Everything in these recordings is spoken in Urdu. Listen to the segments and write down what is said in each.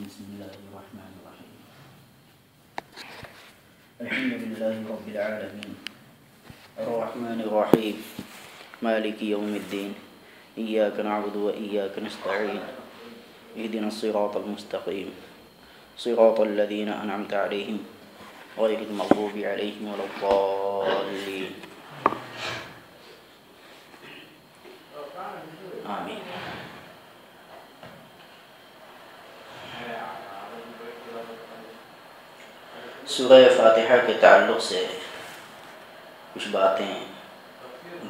بسم الله الرحمن الرحيم. الحمد لله رب العالمين الرحمن الرحيم مالك يوم الدين إياك نعبد وإياك نستعين اهدنا الصراط المستقيم صراط الذين أنعمت عليهم غير المغضوب عليهم ولا الضالين آمین. سورہ فاتحہ کے تعلق سے کچھ باتیں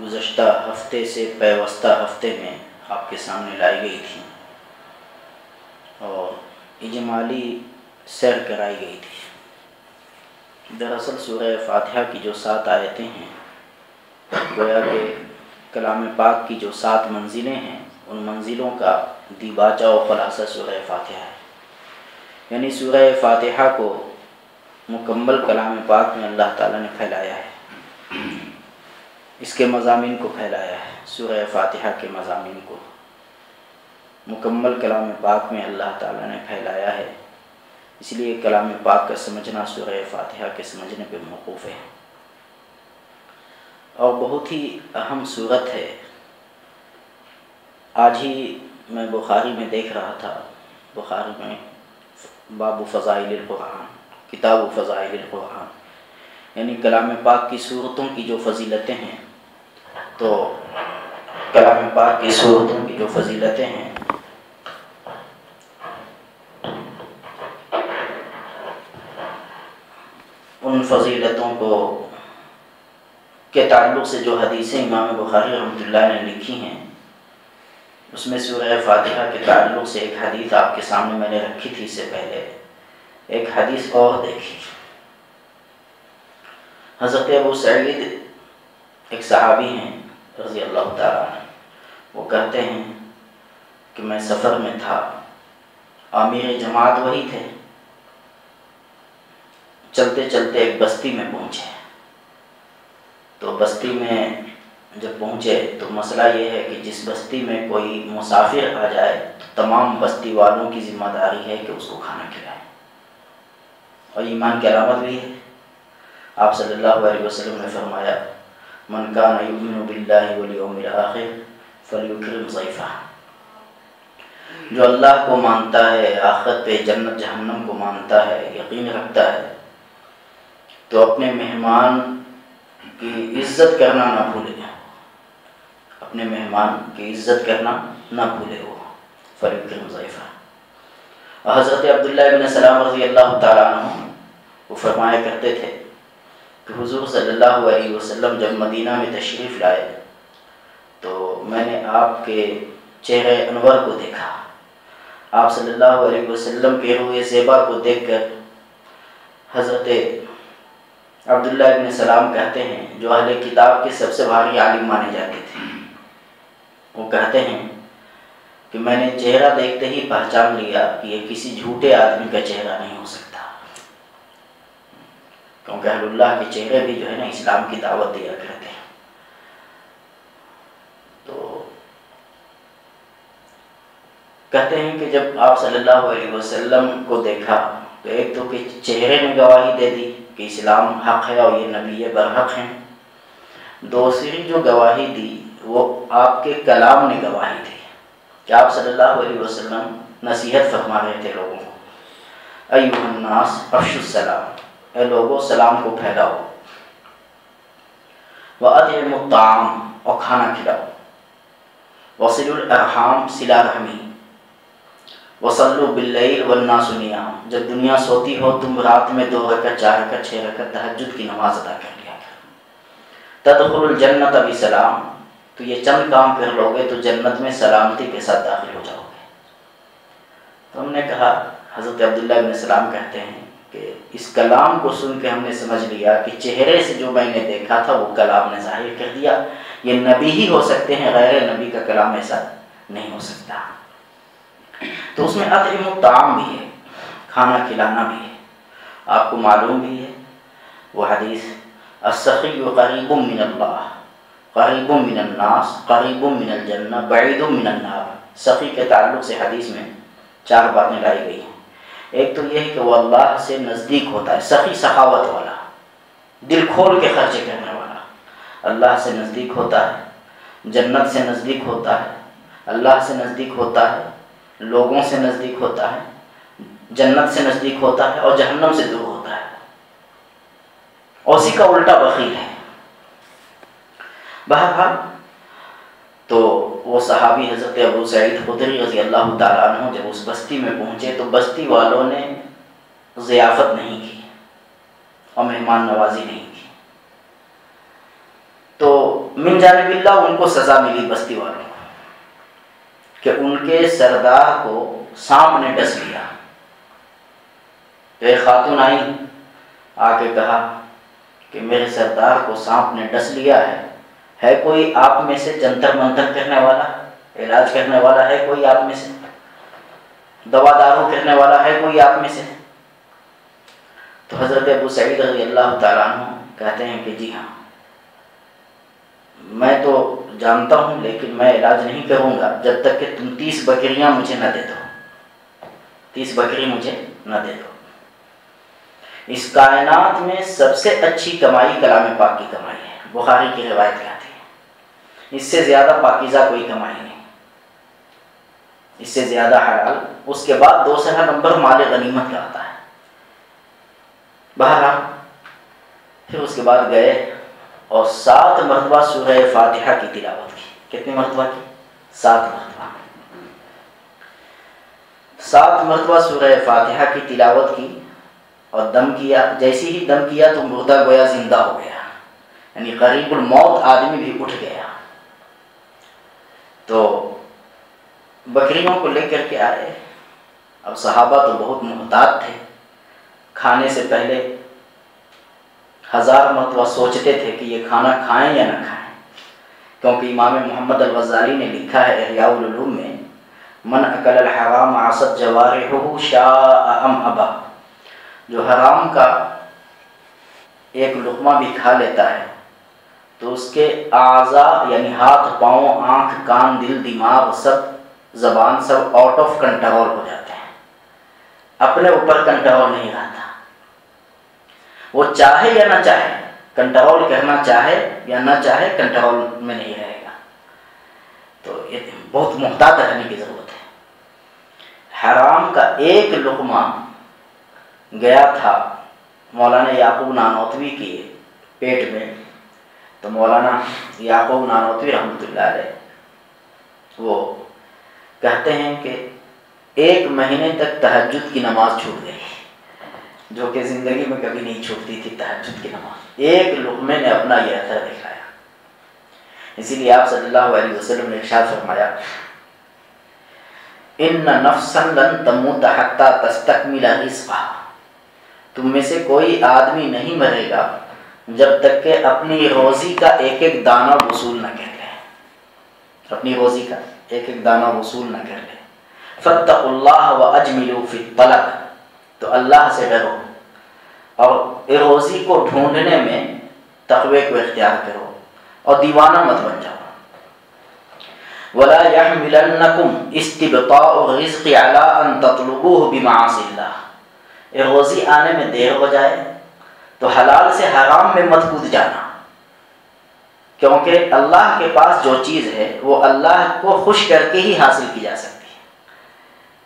گزشتہ ہفتے سے پیوستہ ہفتے میں آپ کے سامنے لائی گئی تھیں اور اجمالی سیر کرائی گئی تھی. دراصل سورہ فاتحہ کی جو 7 آیتیں ہیں گویا کہ کلام پاک کی جو 7 منزلیں ہیں ان منزلوں کا دیباچہ و خلاصہ سورہ فاتحہ ہے. یعنی سورہ فاتحہ کو مکمل کلام پاک میں اللہ تعالیٰ نے پھیلایا ہے، اس کے مضامین کو پھیلایا ہے. سورہ فاتحہ کے مضامین کو مکمل کلام پاک میں اللہ تعالیٰ نے پھیلایا ہے. اس لیے کلام پاک کا سمجھنا سورہ فاتحہ کے سمجھنے پہ موقوف ہے اور بہت ہی اہم صورت ہے. آج ہی میں بخاری میں دیکھ رہا تھا، بخاری میں باب فضائل القرآن، کتاب فضائل القرآن، یعنی کلام پاک کی صورتوں کی جو فضیلتیں ہیں، تو کلام پاک کی صورتوں کی جو فضیلتیں ہیں ان فضیلتوں کو کے تعلق سے جو حدیثیں امام بخاری رحمۃ اللہ نے لکھی ہیں، اس میں سورہ فاتحہ کے تعلق سے ایک حدیث آپ کے سامنے میں نے رکھی تھی. اس سے پہلے ایک حدیث اور دیکھی. حضرت ابو سعید ایک صحابی ہیں رضی اللہ تعالیٰ عنہ، وہ کہتے ہیں کہ میں سفر میں تھا، امیر جماعت وہی تھے، چلتے چلتے ایک بستی میں پہنچے. تو بستی میں جب پہنچے تو مسئلہ یہ ہے کہ جس بستی میں کوئی مسافر آ جائے تو تمام بستی والوں کی ذمہ داری ہے کہ اس کو کھانا کھلائے، اور ایمان کی علامت بھی ہے. آپ صلی اللہ علیہ وسلم نے فرمایا من کان یؤمن باللہ والیوم الآخر فلیکرم ضیفہ، جو اللہ کو مانتا ہے، آخرت پہ، جنت جہنم کو مانتا ہے، یقین رکھتا ہے، تو اپنے مہمان کی عزت کرنا نہ بھولے، اپنے مہمان کی عزت کرنا نہ بھولے، وہ فلیکرم ضیفہ. حضرت عبداللہ بن سلام رضی اللہ تعالیٰ عنہ وہ فرمایا کرتے تھے کہ حضور صلی اللہ علیہ وسلم جب مدینہ میں تشریف لائے تو میں نے آپ کے چہرے انور کو دیکھا. آپ صلی اللہ علیہ وسلم کے روئے زیبا کو دیکھ کر حضرت عبداللہ بن سلام کہتے ہیں، جو اہل کتاب کے سب سے بھاری عالم مانے جاتے تھے، وہ کہتے ہیں کہ میں نے چہرہ دیکھتے ہی پہچان لیا کہ یہ کسی جھوٹے آدمی کا چہرہ نہیں ہو سکتا، کیونکہ اہل اللہ کے چہرے بھی جو ہے نا اسلام کی دعوت دیا کرتے ہیں. تو کہتے ہیں کہ جب آپ صلی اللہ علیہ وسلم کو دیکھا تو ایک تو کہ چہرے نے گواہی دے دی کہ اسلام حق ہے اور یہ نبی برحق ہیں، دوسری جو گواہی دی وہ آپ کے کلام نے گواہی دی کہ آپ صلی اللہ علیہ وسلم نصیحت فرما رہے تھے لوگوں کو، ایھا الناس افشوا السلام، اے لوگوں سلام کو پھیلاؤ، وَأَطْعِمُوا الطَّعَامَ، اور کھانا کھلاؤ، وَصِلُوا الْأَرْحَامَ، صلہ رحمی، وَصَلُّوا بِاللَّيْلِ وَالنَّاسُ نِيَامٌ، جب دنیا سوتی ہو تم رات میں 2 رکعت 4 رکعت 6 رکعت تہجد کی نماز ادا کر لیا کر. تَدْخُلُوا الْجَنَّةَ بِسَلَامٍ، تو یہ چند کام کر لو گے تو جنت میں سلامتی کے ساتھ داخل ہو جاؤ گے. تو ہم نے کہا، حضرت عبداللہ بن سلام کہتے ہیں کہ اس کلام کو سن کے ہم نے سمجھ لیا کہ چہرے سے جو میں نے دیکھا تھا وہ کلام نے ظاہر کر دیا، یہ نبی ہی ہو سکتے ہیں، غیر نبی کا کلام ایسا نہیں ہو سکتا. تو اس میں اطعموا الطعام بھی ہے، کھانا کھلانا بھی ہے. آپ کو معلوم بھی ہے وہ حدیث السخی قریب من اللہ، قریب من الناس، قریب من الجنہ، بعید من النار. سخی کے تعلق سے حدیث میں 4 باتیں لائی گئی ہیں. ایک تو یہ ہے کہ وہ اللہ سے نزدیک ہوتا ہے، سخی سخاوت والا، دل کھول کے خرچے کرنے والا، اللہ سے نزدیک ہوتا ہے، جنت سے نزدیک ہوتا ہے، اللہ سے نزدیک ہوتا ہے، لوگوں سے نزدیک ہوتا ہے، جنت سے نزدیک ہوتا ہے اور جہنم سے دور ہوتا ہے، اور اسی کا الٹا بخیل ہے۔ بہرحال تو وہ صحابی حضرت ابو سعید خدری رضی اللہ تعالیٰ عنہ جب اس بستی میں پہنچے تو بستی والوں نے ضیافت نہیں کی اور مہمان نوازی نہیں کی، تو من جانب اللہ ان کو سزا ملی بستی والوں کو کہ ان کے سردار کو سانپ نے ڈس لیا۔ تو ایک خاتون آئی، آ کے کہا کہ میرے سردار کو سانپ نے ڈس لیا ہے کوئی آپ میں سے جنتر منتر کرنے والا، علاج کرنے والا ہے کوئی آپ میں سے، دوا دارو کرنے والا ہے کوئی آپ میں سے؟ تو حضرت ابو سعید رضی اللہ تعالیٰ عنہ کہتے ہیں کہ جی ہاں، میں تو جانتا ہوں لیکن میں علاج نہیں کروں گا جب تک کہ تم 30 بکریاں مجھے نہ دے دو، 30 بکری مجھے نہ دے دو۔ اس کائنات میں سب سے اچھی کمائی کلام پاک کی کمائی ہے، بخاری کی روایت کہتی ہے، اس سے زیادہ پاکیزہ کوئی کمائی نہیں، اس سے زیادہ حلال، اس کے بعد دوسرا نمبر مال غنیمت کا آتا ہے۔ بہرحال پھر اس کے بعد گئے اور 7 مرتبہ سورہ فاتحہ کی تلاوت کی۔ کتنی مرتبہ کی؟ 7 مرتبہ۔ 7 مرتبہ سورہ فاتحہ کی تلاوت کی اور دم کیا۔ جیسے ہی دم کیا تو مردہ گویا زندہ ہو گیا، یعنی قریب الموت آدمی بھی اٹھ گیا۔ تو بکریوں کو لے کر کے آئے۔ اب صحابہ تو بہت محتاط تھے، کھانے سے پہلے 1000 مرتبہ سوچتے تھے کہ یہ کھانا کھائیں یا نہ کھائیں، کیونکہ امام محمد الغزالی نے لکھا ہے احیاء العلوم میں، من اکل الحرام عصت جوارحہ شاء ام ابا، جو حرام کا ایک لقمہ بھی کھا لیتا ہے تو اس کے اعضاء یعنی ہاتھ پاؤں آنکھ کان دل دماغ سب زبان سب آؤٹ آف کنٹرول ہو جاتے ہیں، اپنے اوپر کنٹرول نہیں رہتا، وہ چاہے یا نہ چاہے، کنٹرول کرنا چاہے یا نہ چاہے کنٹرول میں نہیں رہے گا۔ تو یہ بہت محتاط رہنے کی ضرورت ہے۔ حرام کا ایک لقمہ گیا تھا مولانا یعقوب نانوتوی کے پیٹ میں، تو مولانا یعقوب نانوتوی رحمۃ اللہ علیہ وہ کہتے ہیں کہ 1 مہینے تک تہجد کی نماز چھوٹ گئی، جو کہ زندگی میں کبھی نہیں چھوٹتی تھی تہجد کی نماز، ایک لقمے نے اپنا یہ اثر دکھایا۔ اسی لیے آپ صلی اللہ علیہ وسلم نے ارشاد فرمایا، ان نفسا لن تموت حتی تستکمل رزقها، تم میں سے کوئی آدمی نہیں مرے گا جب تک کہ اپنی روزی کا ایک ایک دانہ وصول نہ کر لے، اپنی روزی کا ایک ایک دانہ وصول نہ کر لے۔ فاتقوا اللہ واجملوا فی الطلب، تو اللہ سے ڈرو اور روزی کو ڈھونڈنے میں تقوی کو اختیار کرو اور دیوانہ مت بن جاؤ۔ ولا يحملنکم استبطاء الرزق علی ان تطلبوه بمعاصی اللہ، روزی آنے میں دیر ہو جائے تو حلال سے حرام میں مت کود جانا، کیونکہ اللہ کے پاس جو چیز ہے وہ اللہ کو خوش کر کے ہی حاصل کی جا سکتی ہے۔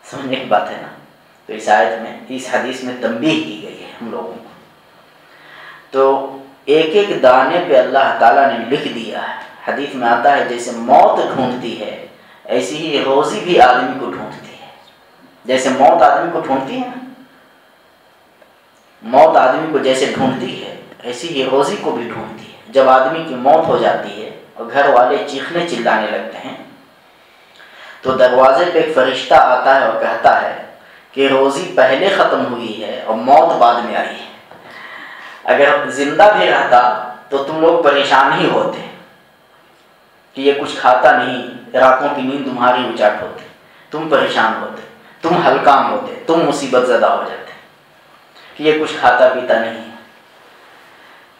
سمجھنے کی بات ہے نا؟ تو اس آیت میں، اس حدیث میں تنبیہ کی گئی ہے ہم لوگوں کو۔ تو ایک ایک دانے پہ اللہ تعالیٰ نے لکھ دیا ہے۔ حدیث میں آتا ہے جیسے موت ڈھونڈتی ہے ایسی ہی روزی بھی آدمی کو ڈھونڈتی ہے، جیسے موت آدمی کو ڈھونڈتی ہے نا، موت آدمی کو جیسے ڈھونڈتی ہے ایسی ہی روزی کو بھی ڈھونڈتی ہے۔ جب آدمی کی موت ہو جاتی ہے اور گھر والے چیخنے چلانے لگتے ہیں تو دروازے پہ ایک فرشتہ آتا ہے اور کہتا ہے کہ روزی پہلے ختم ہوئی ہے اور موت بعد میں آئی ہے۔ اگر زندہ بھی رہتا تو تم لوگ پریشان ہی ہوتے کہ یہ کچھ کھاتا نہیں، راتوں کی نیند تمہاری اچاٹ ہوتی، تم پریشان ہوتے، تم ہلکان ہوتے، تم مصیبت زدہ ہو جاتے کہ یہ کچھ کھاتا پیتا نہیں۔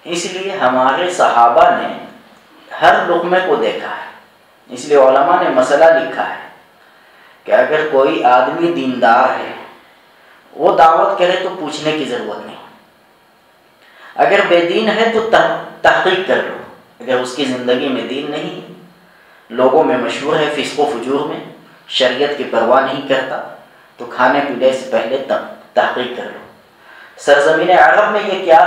اس لیے ہمارے صحابہ نے ہر لقمے کو دیکھا ہے، اس لیے علماء نے مسئلہ لکھا ہے کہ اگر کوئی آدمی دیندار ہے، وہ دعوت کرے تو پوچھنے کی ضرورت نہیں. اگر بے دین ہے تو تحقیق کر لو. اگر اس کی زندگی میں دین نہیں، لوگوں میں مشہور ہے فسق و فجور میں، شریعت کی پرواہ نہیں کرتا، تو کھانے پینے سے پہلے تحقیق کر لو. سرزمین عرب میں یہ کیا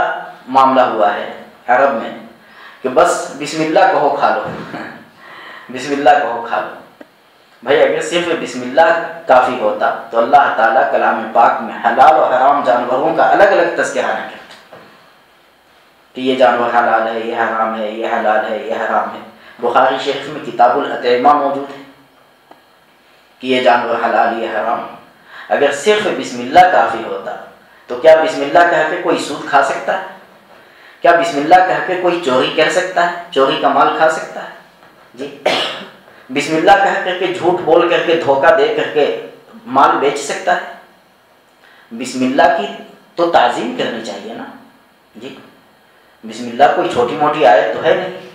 معاملہ ہوا ہے عرب میں کہ بس بسم اللہ کہو کھا لو. بسم اللہ کہو کھا لو. بھائی اگر صرف بسم اللہ کافی ہوتا تو اللہ تعالیٰ کلام پاک میں حلال و حرام جانوروں کا الگ الگ تذکرہ نہ کرتا کہ یہ جانور حلال ہے، یہ حرام ہے، یہ حلال ہے، یہ حرام ہے. بخاری شریف میں کتاب الاطعمہ موجود ہے کہ یہ جانور حلال، یہ حرام. اگر صرف بسم اللہ کافی ہوتا تو کیا بسم اللہ کہہ کے کوئی سود کھا سکتا ہے؟ کیا بسم اللہ کہہ کے کوئی چوری کر سکتا ہے، چوری کا مال کھا سکتا ہے؟ جی بسم اللہ کہہ کر کے جھوٹ بول کر کے دھوکہ دے کر کے مال بیچ سکتا ہے؟ بسم اللہ کی تو تعظیم کرنی چاہیے نا. جی بسم اللہ کوئی چھوٹی موٹی آیت تو ہے نہیں.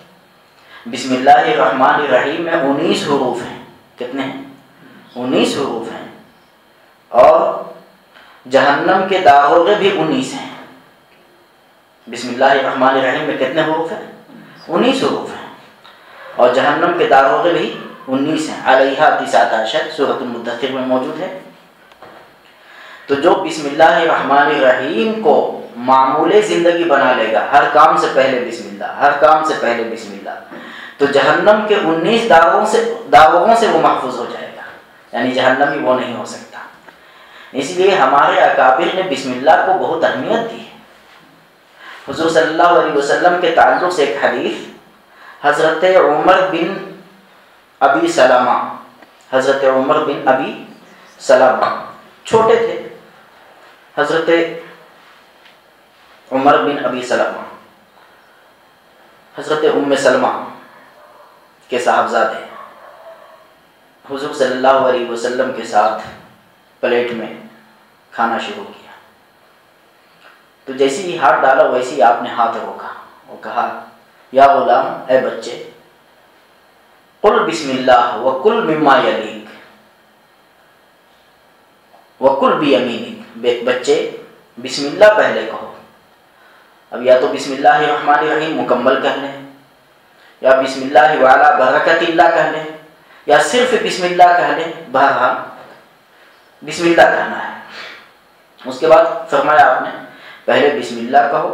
بسم اللہ الرحمن الرحیم میں 19 حروف ہیں. کتنے ہیں؟ 19 حروف ہیں. اور جہنم کے داروغے بھی 19 ہیں. بسم اللہ الرحمن الرحیم میں کتنے حروف ہیں؟ 19 حروف ہیں. اور جہنم کے داروغے بھی 19 ہیں. علیہا 19 سورۃ المدثر میں موجود ہے. تو جو بسم اللہ الرحمن الرحیم کو معمول زندگی بنا لے گا، ہر کام سے پہلے بسم اللہ، ہر کام سے پہلے بسم اللہ، تو جہنم کے 19 داغوں سے وہ محفوظ ہو جائے گا. یعنی جہنمی وہ نہیں ہو سکتا. اس لیے ہمارے اکابر نے بسم اللہ کو بہت اہمیت دی ہے. حضور صلی اللہ علیہ وسلم کے تعلق سے ایک حدیث حضرت عمر بن ابی سلمہ، حضرت عمر بن ابی سلمہ چھوٹے تھے. حضرت عمر بن ابی سلمہ حضرت ام سلمہ کے صاحبزادے حضور صلی اللہ علیہ وسلم کے ساتھ پلیٹ میں کھانا شروع کیا. تو جیسے ہی ہاتھ ڈالا ویسے ہی آپ نے ہاتھ روکا اور کہا یا غلام، اے بچے، قل بسم اللہ وکل مما یلیک وکل بیمینک. بچے بسم اللہ پہلے کہو. اب یا تو بسم اللہ الرحمن الرحیم مکمل کہہ لیں، یا بسم اللہ وعلی برکت اللہ کہہ لیں، یا صرف بسم اللہ کہہ لیں. بہرحال بسم اللہ کہنا ہے. اس کے بعد فرمایا آپ نے پہلے بسم اللہ کہو،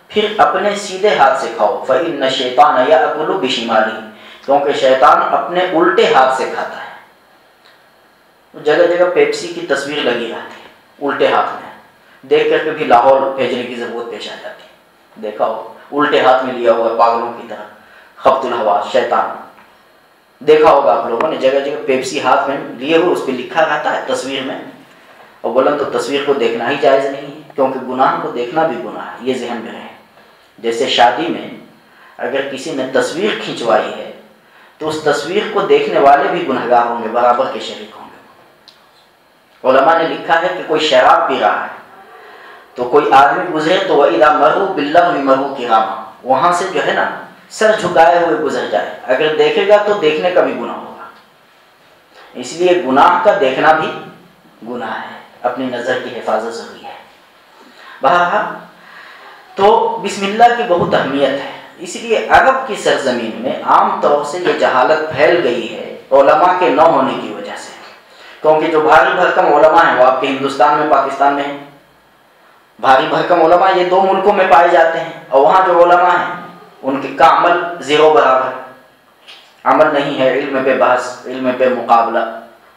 پھر اپنے سیدھے ہاتھ سے کھاؤ. فإن الشیطان یأکل بشمالہ، کیونکہ شیطان اپنے الٹے ہاتھ سے کھاتا ہے. جگہ جگہ پیپسی کی تصویر لگی رہتی ہے الٹے ہاتھ میں، دیکھ کر کے بھی لاہور بھیجنے کی ضرورت پیش آ جاتی ہے. دیکھا ہو الٹے ہاتھ میں لیا ہوا پاگلوں کی طرح، خبط الحواس شیطان. دیکھا ہوگا آپ لوگوں نے جگہ جگہ پیپسی ہاتھ میں لیے ہوئے، اس پہ لکھا رہتا ہے تصویر میں. اور بولن تو تصویر کو دیکھنا ہی جائز نہیں ہے، کیونکہ گناہ کو دیکھنا بھی گناہ ہے. یہ ذہن میں رہے. جیسے شادی میں اگر کسی نے تصویر کھنچوائی ہے تو اس تصویر کو دیکھنے والے بھی گنہگار ہوں گے، برابر کے شریک ہوں گے. علماء نے لکھا ہے کہ کوئی شراب پی رہا ہے تو کوئی آدمی گزرے تو وَإِذَا مَرُّوا بِاللَّغْوِ مَرُّوا كِرَامًا، وہاں سے جو ہے نا سر جھکائے ہوئے گزر جائے. اگر دیکھے گا تو دیکھنے کا بھی گناہ ہوگا. اس لیے گناہ کا دیکھنا بھی گناہ ہے. اپنی نظر کی حفاظت ضروری ہے. بہرحال تو بسم اللہ کی بہت اہمیت ہے. اس لیے عرب کی سرزمین میں عام طور سے یہ جہالت پھیل گئی ہے علماء کے نہ ہونے کی وجہ سے. کیونکہ جو بھاری بھرکم علماء ہیں وہ آپ کے ہندوستان میں، پاکستان میں ہیں. بھاری بھرکم علماء یہ 2 ملکوں میں پائے جاتے ہیں، اور وہاں جو علماء ہیں ان کا عمل زیرو برابر. عمل نہیں ہے، علم پہ بحث، علم پہ مقابلہ.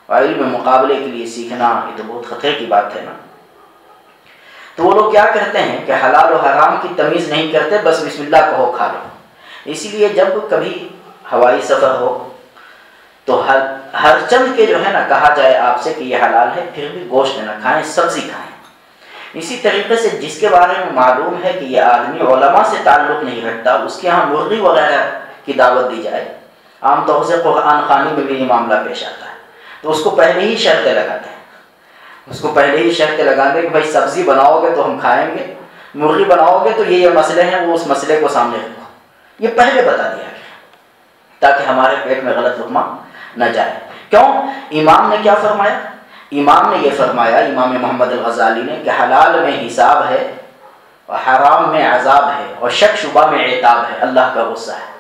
اور علم مقابلے کے لیے سیکھنا یہ تو بہت خطرے کی بات ہے نا. تو وہ لوگ کیا کرتے ہیں کہ حلال و حرام کی تمیز نہیں کرتے، بس بسم اللہ کہو کھا لو. اسی لیے جب کبھی ہوائی سفر ہو تو ہر چند کے جو ہے نا کہا جائے آپ سے کہ یہ حلال ہے، پھر بھی گوشت نہ کھائیں، سبزی کھائیں. اسی طریقے سے جس کے بارے میں معلوم ہے کہ یہ آدمی علماء سے تعلق نہیں رکھتا، اس کے ہاں مرغی وغیرہ کی دعوت دی جائے. عام طور سے قرآن خوانی میں بھی یہ معاملہ پیش آتا ہے. تو اس کو پہلے ہی شرطیں لگاتے ہیں، اس کو پہلے ہی شرطیں لگا دیں کہ بھائی سبزی بناؤ گے تو ہم کھائیں گے، مرغی بناؤ گے تو یہ مسئلے ہیں، وہ اس مسئلے کو سامنے رکھو. یہ پہلے بتا دیا گیا تاکہ ہمارے پیٹ میں غلط لقمہ نہ جائے. کیوں؟ امام نے کیا فرمایا؟ امام نے یہ فرمایا، امام محمد الغزالی نے، کہ حلال میں حساب ہے اور حرام میں عذاب ہے اور شک شبہ میں عتاب ہے، اللہ کا غصہ ہے۔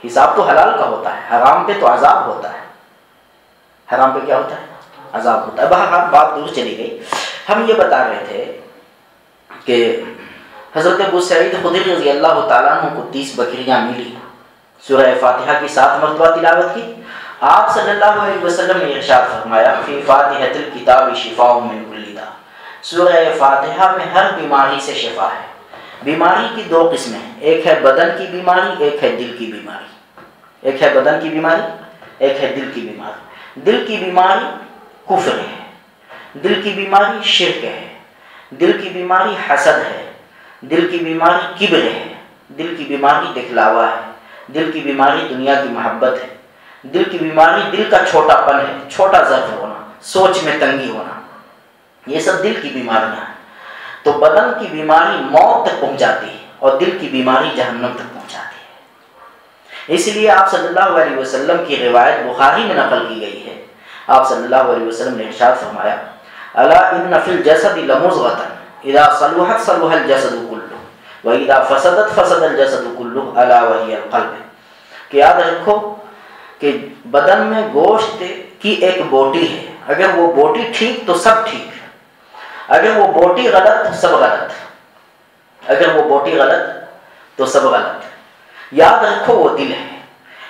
حساب تو حلال کا ہوتا ہے، حرام پہ تو عذاب ہوتا ہے۔ حرام پہ کیا ہوتا ہے؟ عذاب ہوتا ہے۔ بہرحال بات دور چلی گئی۔ ہم یہ بتا رہے تھے کہ حضرت ابو سعید خدری رضی اللہ تعالیٰ عنہ کو 30 بکریاں ملی، سورہ فاتحہ کی 7 مرتبہ تلاوت کی۔ آپ صلی اللہ علیہ وسلم نے ارشاد فرمایا، فی فاتحۃ الکتاب شفاء من کل داء، سورہ فاتحہ میں ہر بیماری سے شفا ہے۔ بیماری کی 2 قسمیں ہیں، ایک ہے بدن کی بیماری، ایک ہے دل کی بیماری۔ ایک ہے بدن کی بیماری، ایک ہے دل کی بیماری۔ دل کی بیماری کفر ہے، دل کی بیماری شرک ہے، دل کی بیماری حسد ہے، دل کی بیماری کبر ہے، دل کی بیماری دکھلاوا ہے، دل کی بیماری دنیا کی محبت ہے، دل کی بیماری دل کا چھوٹا پن ہے، چھوٹا ظرف ہونا، سوچ میں تنگی ہونا، یہ سب دل کی بیماریاں ہیں۔ تو بدن کی بیماری موت تک پہنچ جاتی ہے اور دل کی بیماری جہنم تک پہنچ جاتی ہے۔ اس لیے آپ صلی اللہ علیہ وسلم کی روایت بخاری میں نقل کی گئی ہے۔ آپ صلی اللہ علیہ وسلم نے ارشاد فرمایا، الا ان فی الجسد لمضغۃ اذا صلحت صلح الجسد کلہ واذا فسدت فسد الجسد کلہ الا وہی القلب، کہ یاد رکھو کہ بدن میں گوشت کی ایک بوٹی ہے، اگر وہ بوٹی ٹھیک تو سب ٹھیک، اگر وہ بوٹی غلط تو سب غلط، اگر وہ بوٹی غلط تو سب غلط۔ یاد رکھو وہ دل ہے۔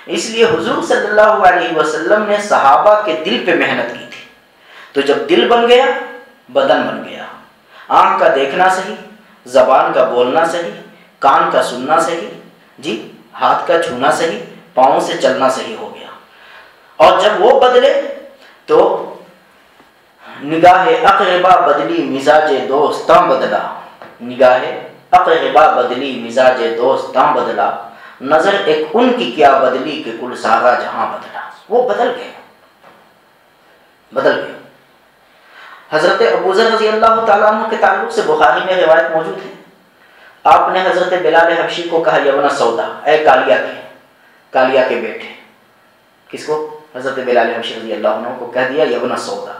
اس لیے حضور صلی اللہ علیہ وسلم نے صحابہ کے دل پہ محنت کی تھی۔ تو جب دل بن گیا، بدن بن گیا۔ آنکھ کا دیکھنا صحیح، زبان کا بولنا صحیح، کان کا سننا صحیح، جی ہاتھ کا چھونا صحیح، پاؤں سے چلنا صحیح ہو گیا۔ اور جب وہ بدلے تو نگاہ اقربا بدلی مزاج دوستاں بدلا، نگاہ اقربا بدلی مزاج دوستاں بدلا، نظر ایک ان کی کیا بدلی کہ کل سارا جہاں بدلا۔ وہ بدل گئے، بدل گئے۔ حضرت ابو ذر رضی اللہ تعالیٰ عنہ کے تعلق سے بخاری میں روایت موجود ہے، آپ نے حضرت بلال حبشی کو کہا، یبن سودا، اے کالیا کے بیٹے۔ کس کو؟ حضرت بلال حبشی رضی اللہ عنہ کو کہہ دیا یبن سودا،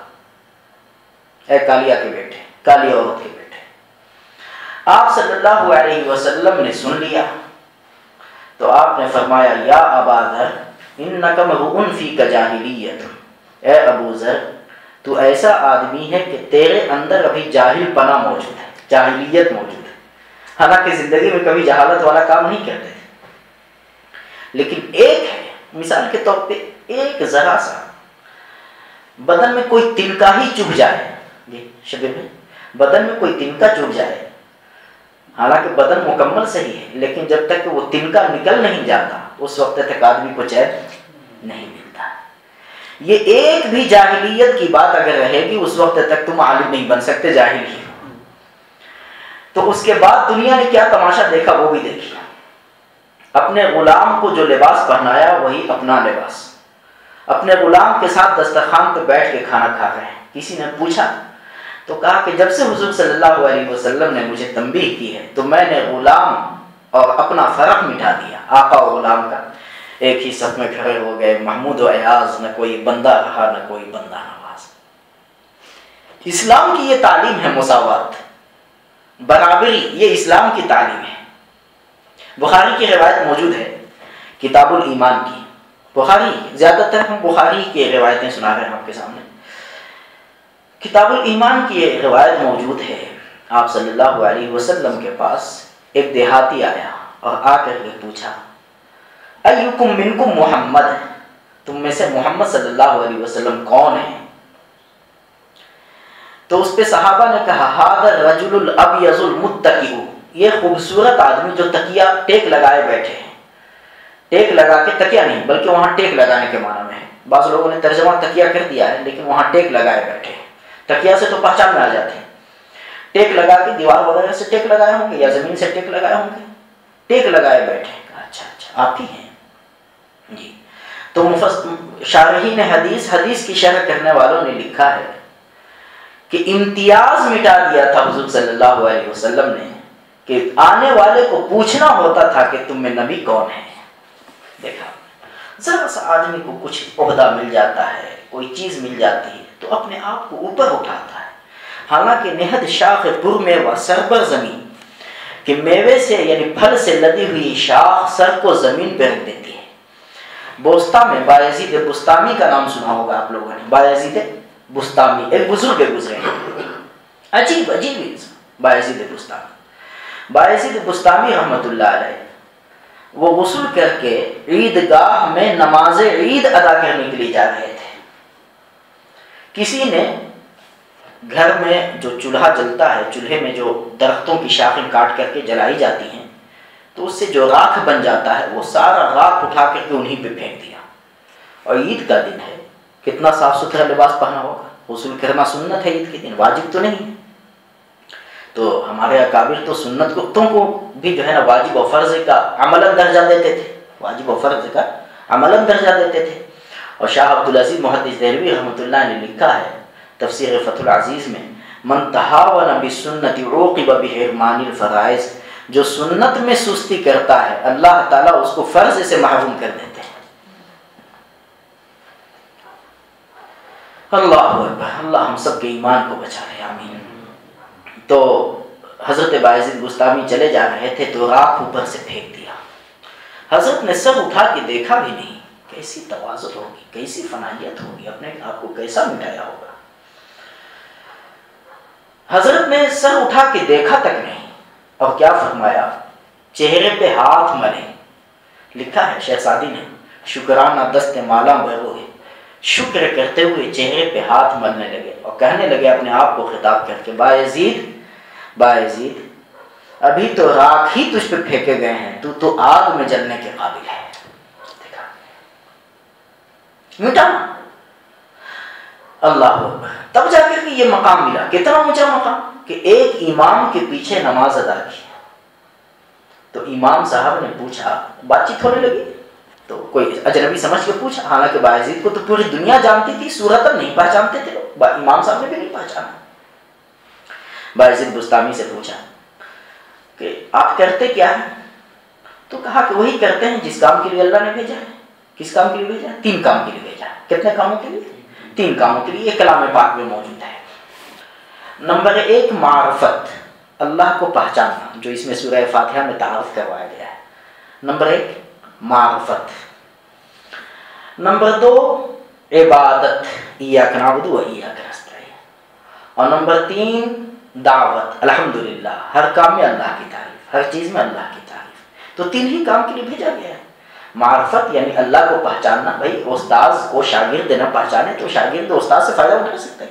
اے کالیا کے بیٹے، کالی عورت کے بیٹے۔ آپ صلی اللہ علیہ وسلم نے سن لیا تو آپ نے فرمایا، یا ابا ذر انک امرؤ فیک جاہلیۃ، اے ابو ذر تو ایسا آدمی ہے کہ تیرے اندر ابھی جاہل پنا موجود ہے، جاہلیت موجود ہے۔ حالانکہ زندگی میں کبھی جہالت والا کام نہیں کرتے تھے، لیکن ایک ہے، مثال کے طور پہ ایک ذرا سا بدن میں کوئی تنکا ہی چبھ جائے، یہ شبیر میں بدن میں کوئی تنکا چبھ جائے، حالانکہ بدن مکمل صحیح ہے، لیکن جب تک کہ وہ تنکا نکل نہیں جاتا اس وقت تک آدمی کو چین نہیں ملتا۔ یہ ایک بھی جاہلیت کی بات اگر رہے گی اس وقت تک تم عالم نہیں بن سکتے، جاہل ہی۔ تو اس کے بعد دنیا نے کیا تماشا دیکھا وہ بھی دیکھیے۔ اپنے غلام کو جو لباس پہنایا وہی اپنا لباس، اپنے غلام کے ساتھ دسترخوان پہ بیٹھ کے کھانا کھا رہے ہیں۔ کسی نے پوچھا تو کہا کہ جب سے حضور صلی اللہ علیہ وسلم نے مجھے تنبیہ کی ہے تو میں نے غلام اور اپنا فرق مٹا دیا، آقا و غلام کا ایک ہی صف میں کھڑے ہو گئے، محمود و ایاز، نہ کوئی بندہ رہا نہ کوئی بندہ نواز۔ اسلام کی یہ تعلیم ہے، مساوات، برابری، یہ اسلام کی تعلیم ہے۔ بخاری کی روایت موجود ہے کتاب الایمان کی، بخاری، زیادہ تر ہم بخاری کی روایتیں سنا رہے ہیں آپ کے سامنے۔ کتاب الایمان کی یہ روایت موجود ہے، آپ صلی اللہ علیہ وسلم کے پاس ایک دیہاتی آیا اور آ کر کے پوچھا، ایکم منکم محمد، تم میں سے محمد صلی اللہ علیہ وسلم کون ہے؟ تو اس پہ صحابہ نے کہا، ھذا الرجل الابیض المتکئ، یہ خوبصورت آدمی جو تکیہ ٹیک لگائے بیٹھے ہیں، ٹیک لگا کے، تکیہ نہیں بلکہ وہاں ٹیک لگانے کے معنی میں ہے، بعض لوگوں نے ترجمہ تکیہ کر دیا ہے لیکن وہاں ٹیک لگائے بیٹھے ہیں۔ تکیہ سے تو پہچان میں آ جاتے ہیں، ٹیک لگا کے دیوار وغیرہ سے ٹیک لگائے ہوں گے یا زمین سے ٹیک لگائے ہوں گے، ٹیک لگائے بیٹھے ہیں۔ اچھا آپ ہی ہیں جی۔ تو شارحین حدیث کی شرح کرنے والوں نے لکھا ہے کہ امتیاز مٹا دیا تھا حضور صلی اللہ علیہ وسلم نے، کہ آنے والے کو پوچھنا ہوتا تھا کہ تم میں نبی کون ہے۔ دیکھا، ذرا سا آدمی کو کچھ عہدہ مل جاتا ہے، کوئی چیز مل جاتی ہے، تو اپنے آپ کو اوپر اٹھاتا ہے. حالانکہ نہد شاخ پر میوہ سربر زمین، کہ میوے سے یعنی پھل سے لدی ہوئی شاخ سر کو زمین پہ رکھ دیتی ہے. بوستا میں بایزید بستامی کا نام سنا ہوگا آپ لوگوں نے. بایزید بستامی ایک بزرگ گزرے ہیں، عجیب انسان بایزید بستامی. بایزید بستامی رحمۃ اللہ علیہ وہ غسل کر کے عیدگاہ میں نماز عید ادا کرنے کے لیے جا رہے تھے. کسی نے گھر میں جو چولہا جلتا ہے، چولہے میں جو درختوں کی شاخیں کاٹ کر کے جلائی جاتی ہیں، تو اس سے جو راکھ بن جاتا ہے وہ سارا راکھ اٹھا کر کے انہیں پہ پھینک دیا. اور عید کا دن ہے، کتنا صاف ستھرا لباس پہنا ہوگا. غسل کرنا سنت ہے عید کے دن، واجب تو نہیں ہے. تو ہمارے اکابر تو سنت گفتوں کو بھی جو ہے نا واجب و فرض کا عملاً درجہ دیتے تھے، واجب و فرض کا عملاً درجہ دیتے تھے. اور شاہ عبدالعزیز محدث دہلوی رحمۃ اللہ نے لکھا ہے تفسیر فتح العزیز میں، من تہاون بالسنت عوقب بحرمان الفرائض، جو سنت میں سستی کرتا ہے اللہ تعالیٰ اس کو فرض سے محروم کر دیتے ہیں. اللہ اکبر، اللہ ہم سب کے ایمان کو بچا لے، آمین. تو حضرت بایزید بستامی چلے جا رہے تھے تو راکھ اوپر سے پھینک دیا. حضرت نے سر اٹھا کے دیکھا بھی نہیں. کیسی تواضع ہوگی، کیسی فنائیت ہوگی، اپنے آپ کو کیسا مٹایا ہوگا. حضرت نے سر اٹھا کے دیکھا تک نہیں، اور کیا فرمایا، چہرے پہ ہاتھ ملے. لکھا ہے شیخ سعدی نے، شکرانہ دست مالا بروئے، شکر کرتے ہوئے چہرے پہ ہاتھ ملنے لگے اور کہنے لگے اپنے آپ کو خطاب کر کے، بایزید بایزید ابھی تو راکھ ہی تجھ پہ پھینکے گئے ہیں، تو آگ میں جلنے کے قابل ہے. دیکھا مٹانا. اللہ اکبر. تب جا کر کے یہ مقام ملا. کتنا اونچا مقام کہ ایک امام کے پیچھے نماز ادا کی. تو امام صاحب نے پوچھا، بات چیت ہونے لگی تو کوئی اجنبی سمجھ کے پوچھا، حالانکہ بایزید کو تو پوری دنیا جانتی تھی، صورتاً نہیں پہچانتے تھے لوگ. امام صاحب نے بھی نہیں پہچانا. بایزید بستامی سے پوچھا کہ آپ کرتے کیا ہیں؟ تو کہا کہ وہی کرتے ہیں جس کام کے لیے اللہ نے بھیجا ہے. کس کام کے لیے بھیجا ہے؟ 3 کام کے لیے بھیجا ہے. کتنے کاموں کے لیے؟ 3 کاموں کے لیے. یہ کلام پاک میں موجود ہے. نمبر 1 معرفت، اللہ کو پہچاننا، جو اس میں سورہ فاتحہ میں تعارف کروایا گیا ہے. نمبر 1 معرفت. نمبر 2 عبادت، ایاک نعبد و ایاک نستعین. اور نمبر 3 دعوت، الحمدللہ، ہر کام میں اللہ کی تعریف، ہر چیز میں اللہ کی تعریف. تو 3 ہی کام کے لیے بھیجا گیا ہے. معرفت یعنی اللہ کو پہچاننا. بھائی استاذ کو شاگرد نہ پہچانے تو شاگرد استاذ سے فائدہ اٹھا سکتا ہے.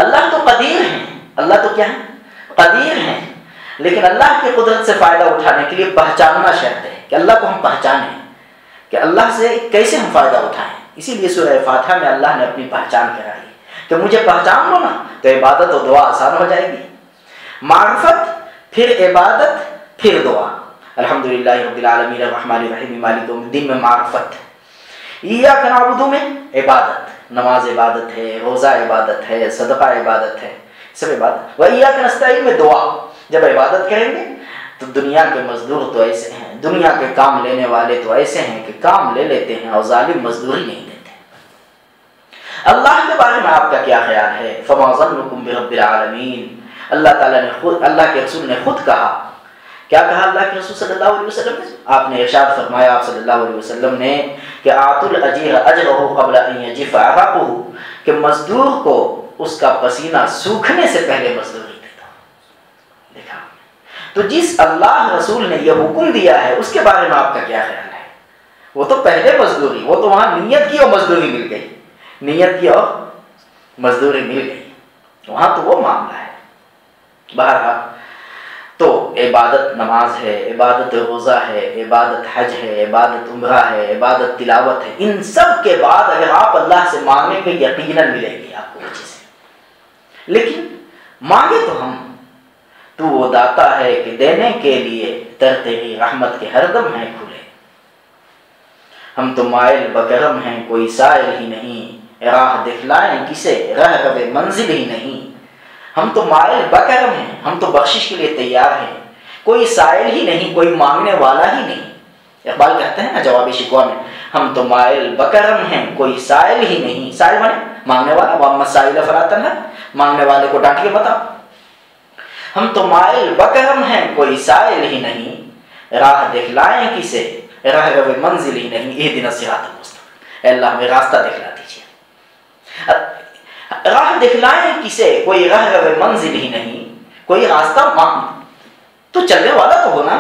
اللہ تو قدیر ہیں، اللہ تو کیا ہے؟ قدیر ہیں. لیکن اللہ کی قدرت سے فائدہ اٹھانے کے لیے پہچاننا شرط ہے کہ اللہ کو ہم پہچانیں کہ اللہ سے کیسے ہم فائدہ اٹھائیں. اسی لیے سورہ فاتحہ میں اللہ نے اپنی پہچان کرائی کہ مجھے پہچان لو نا تو عبادت و دعا آسان ہو جائے گی. معرفت، پھر عبادت، پھر دعا. الحمدللہ رب العالمین الرحمن الرحیم مالک یوم الدین میں معرفت. ایاک نعبد میں عبادت، نماز عبادت ہے، روزہ عبادت ہے، صدقہ عبادت ہے، سب عبادت. و ایاک نستعین میں دعا. جب عبادت کریں گے تو دنیا کے مزدور تو ایسے ہیں، دنیا کے کام لینے والے تو ایسے ہیں کہ کام لے لیتے ہیں اور ظالم مزدوری نہیں دیتے. اللہ کے بارے میں آپ کا کیا خیال ہے؟ فما ظنکم برب العالمین. اللہ تعالیٰ نے خود، اللہ کے رسول نے خود کہا. کیا کہا اللہ کے رسول صلی اللہ علیہ وسلم نے؟ آپ نے ارشاد فرمایا، آپ صلی اللہ علیہ وسلم نے، کہ آتوا الاجیر اجرہ قبل ان یجف عرقہ، کہ مزدور کو اس کا پسینہ سوکھنے سے پہلے مزدوری دیتا. دیکھا. تو جس اللہ رسول نے یہ حکم دیا ہے اس کے بارے میں آپ کا کیا خیال ہے؟ وہ تو پہلے مزدوری، وہ تو وہاں نیت کی اور مزدوری مل گئی، نیت کی اور مزدوری مل گئی، وہاں تو وہ معاملہ ہے. بہرحال تو عبادت نماز ہے، عبادت روزہ ہے، عبادت حج ہے، عبادت عمرہ ہے، عبادت تلاوت ہے. ان سب کے بعد اگر آپ اللہ سے مانگیں گے یقیناً ملے گی آپ کو وہ چیزیں. لیکن مانگے تو ہم، تو وہ داتا ہے کہ دینے کے لیے در تیری رحمت کے ہر دم ہیں کھلے. ہم تو مائل بکرم ہیں کوئی سائل ہی نہیں، راہ دکھلائیں کسے رہ رب منزل ہی نہیں. ہم تو مائل بکرم ہیں، ہم تو بخشش کے لیے تیار ہیں، کوئی سائل ہی نہیں، کوئی مانگنے والا ہی نہیں. اقبال کہتے ہیں نا جواب شکوہ میں، ہم تو مائل بکرم ہیں کوئی سائل ہی نہیں. سائل مانے مانگنے والا، وَأَمَّا السَّائِلَ فَلَا تَنْهَرْ، مانگنے والے کو ڈانٹ کے بتاؤ۔ ہم تو مائل بکرم ہیں کوئی سائل ہی نہیں، راہ دکھلائیں کسے راہ رو منزل ہی نہیں، اہدنا الصراط المستقیم، اے اللہ ہمیں راستہ دکھلا دیجیے۔ راہ دکھلائیں کسے کوئی راہ رو منزل ہی نہیں، کوئی راستہ تو چلنے والا تو ہونا،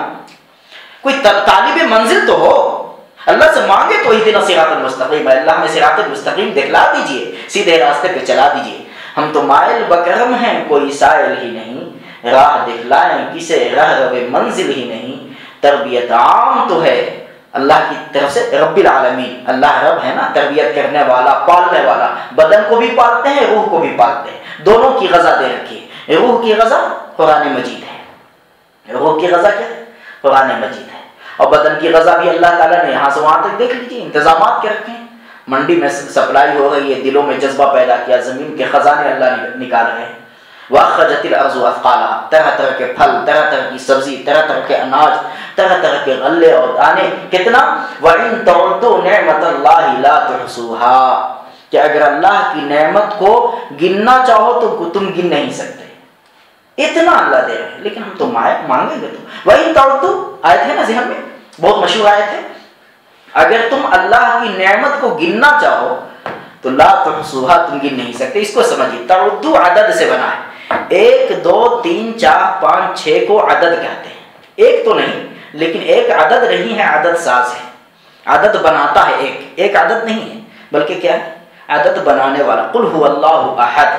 کوئی طالب منزل تو ہو، اللہ سے مانگے تو اہدنا الصراط المستقیم، اے اللہ ہمیں صراط المستقیم دکھلا دیجیے، سیدھے راستے پہ چلا دیجیے۔ ہم تو مائل بکرم ہیں کوئی سائل ہی نہیں، راہ دکھلائیں کسے راہ رو منزل ہی نہیں، تربیت عام تو ہے اللہ کی طرف سے، رب العالمین، اللہ رب ہے نا، تربیت کرنے والا، پالنے والا، بدن کو بھی پالتے ہیں روح کو بھی پالتے ہیں، دونوں کی غذا دے رکھی ہے۔ روح کی غذا قرآن مجید ہے، روح کی غذا کیا ہے؟ قرآن مجید ہے، اور بدن کی غذا بھی اللہ تعالیٰ نے یہاں سے وہاں تک دیکھ لیجیے انتظامات کے رکھے ہیں، منڈی میں سپلائی ہو رہی ہے، دلوں میں جذبہ پیدا کیا، زمین کے خزانے اللہ نکال رہے ہیں۔ وَأَخْرَجَتِ الْأَرْضُ أَثْقَالَهَا، طرح طرح کے پھل، طرح طرح کی سبزی، طرح طرح کے اناج، طرح طرح کے غلے اور دانے، کتنا؟ وَإِن تَعُدُّوا نِعْمَةَ اللَّهِ لَا تُحْصُوهَا، کہ اگر اللہ کی نعمت کو گننا چاہو تو تم گن نہیں سکتے، اتنا اللہ دے رہے ہیں، لیکن ہم تو مانگیں گے تو۔ وَإِن تَعُدُّوا آیت ہے نا ذہن میں، بہت مشہور آیت ہے، اگر تم اللہ کی نعمت کو گننا چاہو تو لا تحصوها، تم گن نہیں سکتے۔ اس کو سمجھیے، تعدو عدد سے بنا ہے، 1 2 3 4 5 6 کو عدد کہتے ہیں، ایک تو نہیں لیکن ایک عدد نہیں ہے، عدد ساز ہے، عدد بناتا ہے، ایک عدد نہیں ہے بلکہ کیا ہے؟ عدد بنانے والا۔ قل هو اللہ احد،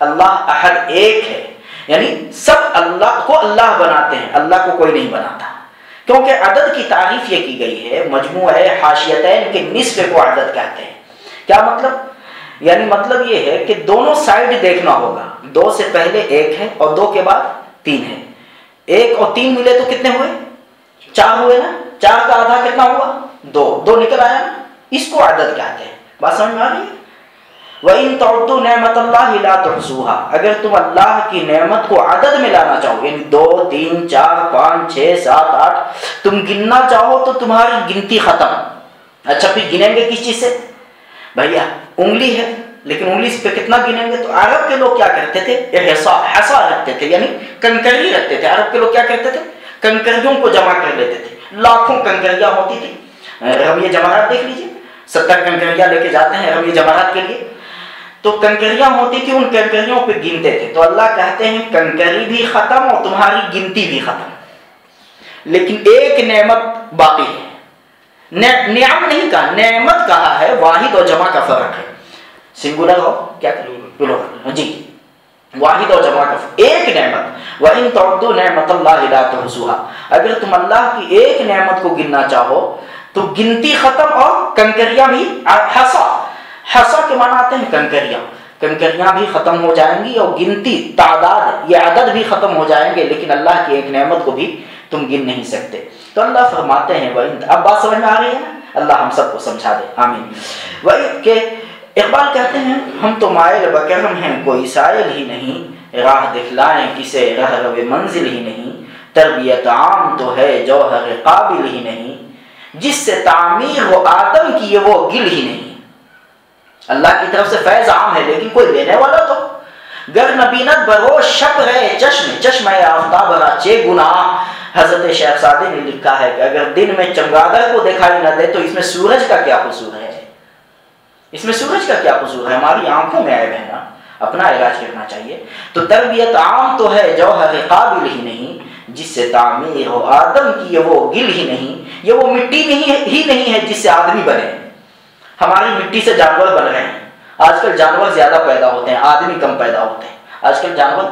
اللہ احد ایک ہے، یعنی سب اللہ کو اللہ بناتے ہیں، اللہ کو کوئی نہیں بناتا، کیونکہ عدد کی تعریف یہ کی گئی ہے، مجموعہ حاشیتین کے نصف کو عدد کہتے ہیں۔ کیا مطلب؟ یعنی مطلب یہ ہے کہ دونوں سائڈ دیکھنا ہوگا، 2 سے پہلے 1 ہے اور 2 کے بعد 3 ہے، 1 اور 3 ملے تو کتنے ہوئے؟ 4 ہوئے نا، 4 کا آدھا کتنا ہوا؟ 2 نکل آیا نا، اس کو عدد کہتے ہیں۔ بات سمجھ میں آ رہی ہے؟ وَإِن تَعُدُّوا نِعْمَةَ اللَّهِ لَا تُحْصُوهَا، اگر تم اللہ کی نعمت کو عدد میں لانا چاہو، یعنی 2 3 4 5 6 7 8 تم گننا چاہو تو تمہاری گنتی ختم۔ اچھا پھر گنیں گے کس چیز سے؟ بھیا انگلی ہے، لیکن انگلی پہ کتنا گنیں گے؟ تو عرب کے لوگ کیا کرتے تھے؟ حصا رکھتے تھے، یعنی کنکری رکھتے تھے۔ عرب کے لوگ کیا کرتے تھے؟ کنکریوں کو جمع کر لیتے تھے، لاکھوں کنکریاں ہوتی تھی، رمیے جماعت دیکھ لیجیے، 70 کنکریاں لے کے جاتے ہیں رمیے جماعت کے لیے، تو کنکریاں ہوتی تھی، ان کنکریوں پہ گنتے تھے۔ تو اللہ کہتے ہیں کنکری بھی ختم اور تمہاری گنتی بھی ختم، لیکن ایک نعمت باقی ہے۔ نعم نہیں کہا، نعمت کہا ہے، واحد اور جمع کا فرق ہے، سنگولر ہو کیا پلورل، جی واحد اور جمع کا فرق، ایک نعمت۔ وَإِن تَعُدُّوا نِعْمَةَ اللَّهِ لَا تُحْصُوهَا، اگر تم اللہ کی ایک نعمت کو گننا چاہو تو گنتی ختم اور کنکریاں بھی، حصا کے معنی آتے ہیں کنکریاں، کنکریاں بھی ختم ہو جائیں گی اور گنتی، تعداد، یہ عدد بھی ختم ہو جائیں گے، لیکن اللہ کی ایک نعمت کو بھی تم گن نہیں سکتے۔ تو اللہ فرماتے ہیں اب بات سمجھ میں آ رہی ہے نا؟ اللہ ہم سب کو سمجھا دے، آمین۔ وہی کہ اقبال کہتے ہیں ہم تو مائل بکرم ہیں کوئی سائل ہی نہیں، راہ دکھلائیں کسے راہ رو منزل ہی نہیں، تربیت عام تو ہے جوہر قابل ہی نہیں، جس سے تعمیر ہو آدم کی وہ گل ہی نہیں۔ اللہ کی طرف سے فیض عام ہے لیکن کوئی لینے والا تو گر نبینت بروش شب رہے چشم آفتاب را چے گناہ۔ حضرت شیخ سعدی نے لکھا ہے کہ اگر دن میں چمگادر کو دکھائی نہ دے تو اس میں سورج کا کیا قصور ہے؟ اس میں سورج کا کیا قصور ہے؟ ہماری آنکھوں میں عیب ہے نا، اپنا علاج کرنا چاہیے۔ تو تربیت عام تو ہے جوہر قابل ہی نہیں، جس سے تعمیر ہو آدم کی وہ گل ہی نہیں۔ یہ وہ مٹی ہی نہیں ہے جس سے آدمی بنے، ہماری مٹی سے جانور بن رہے ہیں۔ آج کل جانور زیادہ پیدا ہوتے ہیں، آدمی کم پیدا ہوتے ہیں۔ آج کل جانور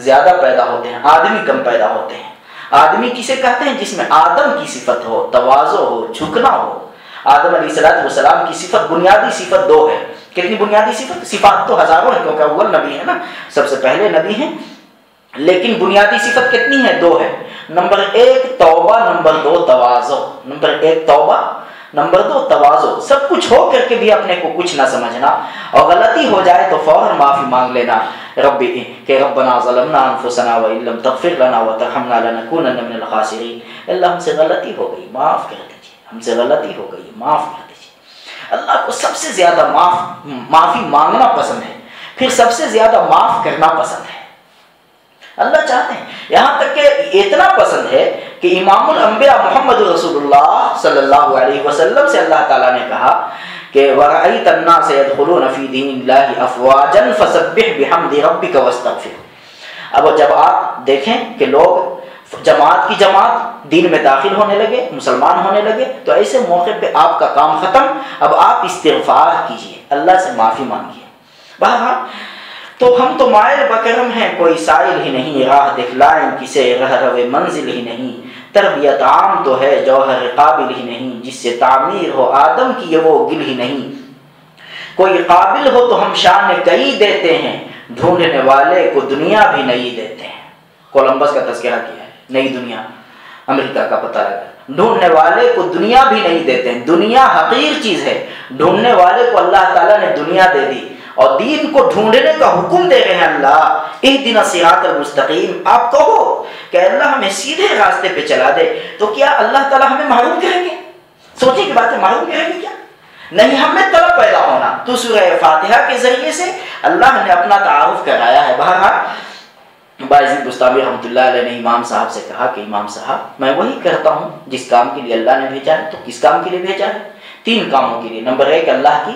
زیادہ پیدا ہوتے ہیں، آدمی کم پیدا ہوتے ہیں۔ آدمی کسے کہتے ہیں؟ جس میں آدم کی صفت ہو، تواضع ہو، جھکنا ہو۔ آدم علیہ السلام کی صفت، بنیادی صفت 2 ہے۔ کتنی بنیادی صفت؟ صفات تو ہزاروں ہیں کیونکہ اول نبی ہے نا، سب سے پہلے نبی ہیں، لیکن بنیادی صفت کتنی ہے؟ 2 ہے۔ نمبر 1 توبہ، نمبر 2 تواضع۔ نمبر 1 توبہ، نمبر 2 تواضع۔ سب کچھ ہو کر کے بھی اپنے کو کچھ نہ سمجھنا، اور غلطی ہو جائے تو فوراً معافی مانگ لینا، کہ ربنا ظلمنا انفسنا وان لم تغفر لنا وترحمنا لنکونن من الخاسرین۔ اللہ ہم سے غلطی ہو گئی، معاف کر دیجیے، ہم سے غلطی ہو گئی، معاف کر دیجیے۔ اللہ کو سب سے زیادہ معافی مانگنا پسند ہے، پھر سب سے زیادہ معاف کرنا پسند ہے۔ اللہ چاہتے ہیں، یہاں تک کہ اتنا پسند ہے کہ امام الانبیاء محمد رسول اللہ صلی اللہ علیہ وسلم سے اللہ تعالیٰ نے کہا کہ وَرَأَيْتَ النَّاسَ يَدْخُلُونَ فِي دِينِ اللَّهِ أَفْوَاجًا فَسَبِّحْ بِحَمْدِ رَبِّكَ وَاسْتَغْفِرْ۔ اب جب آپ دیکھیں کہ لوگ جماعت کی جماعت دین میں داخل ہونے لگے، مسلمان ہونے لگے، تو ایسے موقع پہ آپ کا کام ختم، اب آپ استغفار کیجئے، اللہ سے معافی مانگیے۔ بہرحال تو ہم تو مائل بکرم ہیں، کوئی سائل ہی نہیں، راہ دکھلائیں کسے رہ روے منزل ہی نہیں، تربیت عام تو ہے جوہر قابل ہی نہیں، جس سے تعمیر ہو آدم کی یہ وہ گل ہی نہیں، کوئی قابل ہو تو ہم شان کئی دیتے ہیں، ڈھونڈنے والے کو دنیا بھی نئی دیتے ہیں۔ کولمبس کا تذکرہ کیا ہے، نئی دنیا امریکہ کا پتہ لگا، ڈھونڈنے والے کو دنیا بھی نہیں دیتے ہیں۔ دنیا حقیر چیز ہے، ڈھونڈنے والے کو اللہ تعالیٰ نے دنیا دے دی، اور دین کو ڈھونڈنے کا حکم دے رہے ہیں اللہ، اہدنا الصراط المستقیم۔ آپ کہو کہ اللہ ہمیں سیدھے راستے پہ چلا دے، تو کیا اللہ تعالیٰ ہمیں محروم کریں گے؟ سوچیں کی بات ہے، محروم کریں گے کیا؟ نہیں، ہم میں طلب پیدا ہونا، تو سورہ فاتحہ کے ذریعے سے اللہ نے اپنا تعارف کرایا ہے۔ بہرحال باعزید بستامی رحمۃ اللہ علیہ نے امام صاحب سے کہا کہ امام صاحب، میں وہی کرتا ہوں جس کام کے لیے اللہ نے بھیجا ہے۔ تو کس کام کے لیے بھیجا ہے؟ 3 کاموں کے لیے۔ نمبر 1 اللہ کی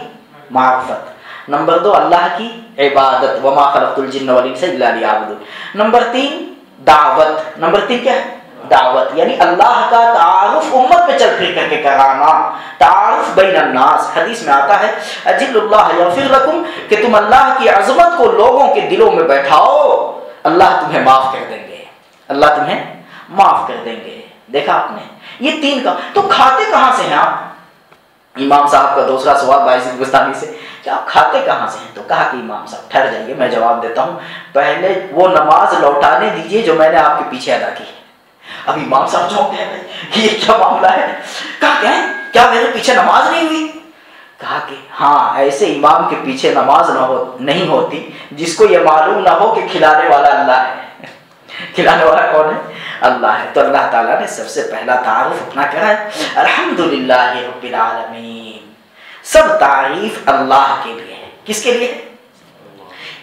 معرفت، نمبر 2 اللہ کی عبادت، وما خلقت الجن والانس الا لیعبدون، نمبر 3 دعوت۔ نمبر 3 کیا ہے؟ دعوت، یعنی اللہ کا تعارف امت میں چل پھر کر کے کرانا، تعارف بین الناس۔ حدیث میں آتا ہے اجل اللہ یغفر لکم، کہ تم اللہ کی عظمت کو لوگوں کے دلوں میں بیٹھاؤ، اللہ تمہیں معاف کر دیں گے، اللہ تمہیں معاف کر دیں گے۔ دیکھا آپ نے یہ 3 کا۔ تو کھاتے کہاں سے ہیں آپ؟ امام صاحب کا دوسرا سوال باعزید بستانی سے کہ آپ کھاتے کہاں سے ہیں؟ تو کہا کہ امام صاحب ٹھہر جائیے، میں جواب دیتا ہوں، پہلے وہ نماز لوٹانے دیجئے جو میں نے آپ کے پیچھے ادا کی۔ اب امام صاحب چونک گئے، یہ کیا معاملہ ہے؟ کہا کہ کیا میرے پیچھے نماز نہیں ہوئی؟ کہا کہ ہاں، ایسے امام کے پیچھے نماز نہیں ہوتی جس کو یہ معلوم نہ ہو کہ کھلانے والا اللہ ہے۔ کھلانے والا کون ہے؟ اللہ ہے۔ تو اللہ تعالیٰ نے سب سے پہلا تعارف اپنا کرا ہے، الحمدللہ رب العالمین، سب تعریف اللہ کے لیے ہے۔ کس کے لیے؟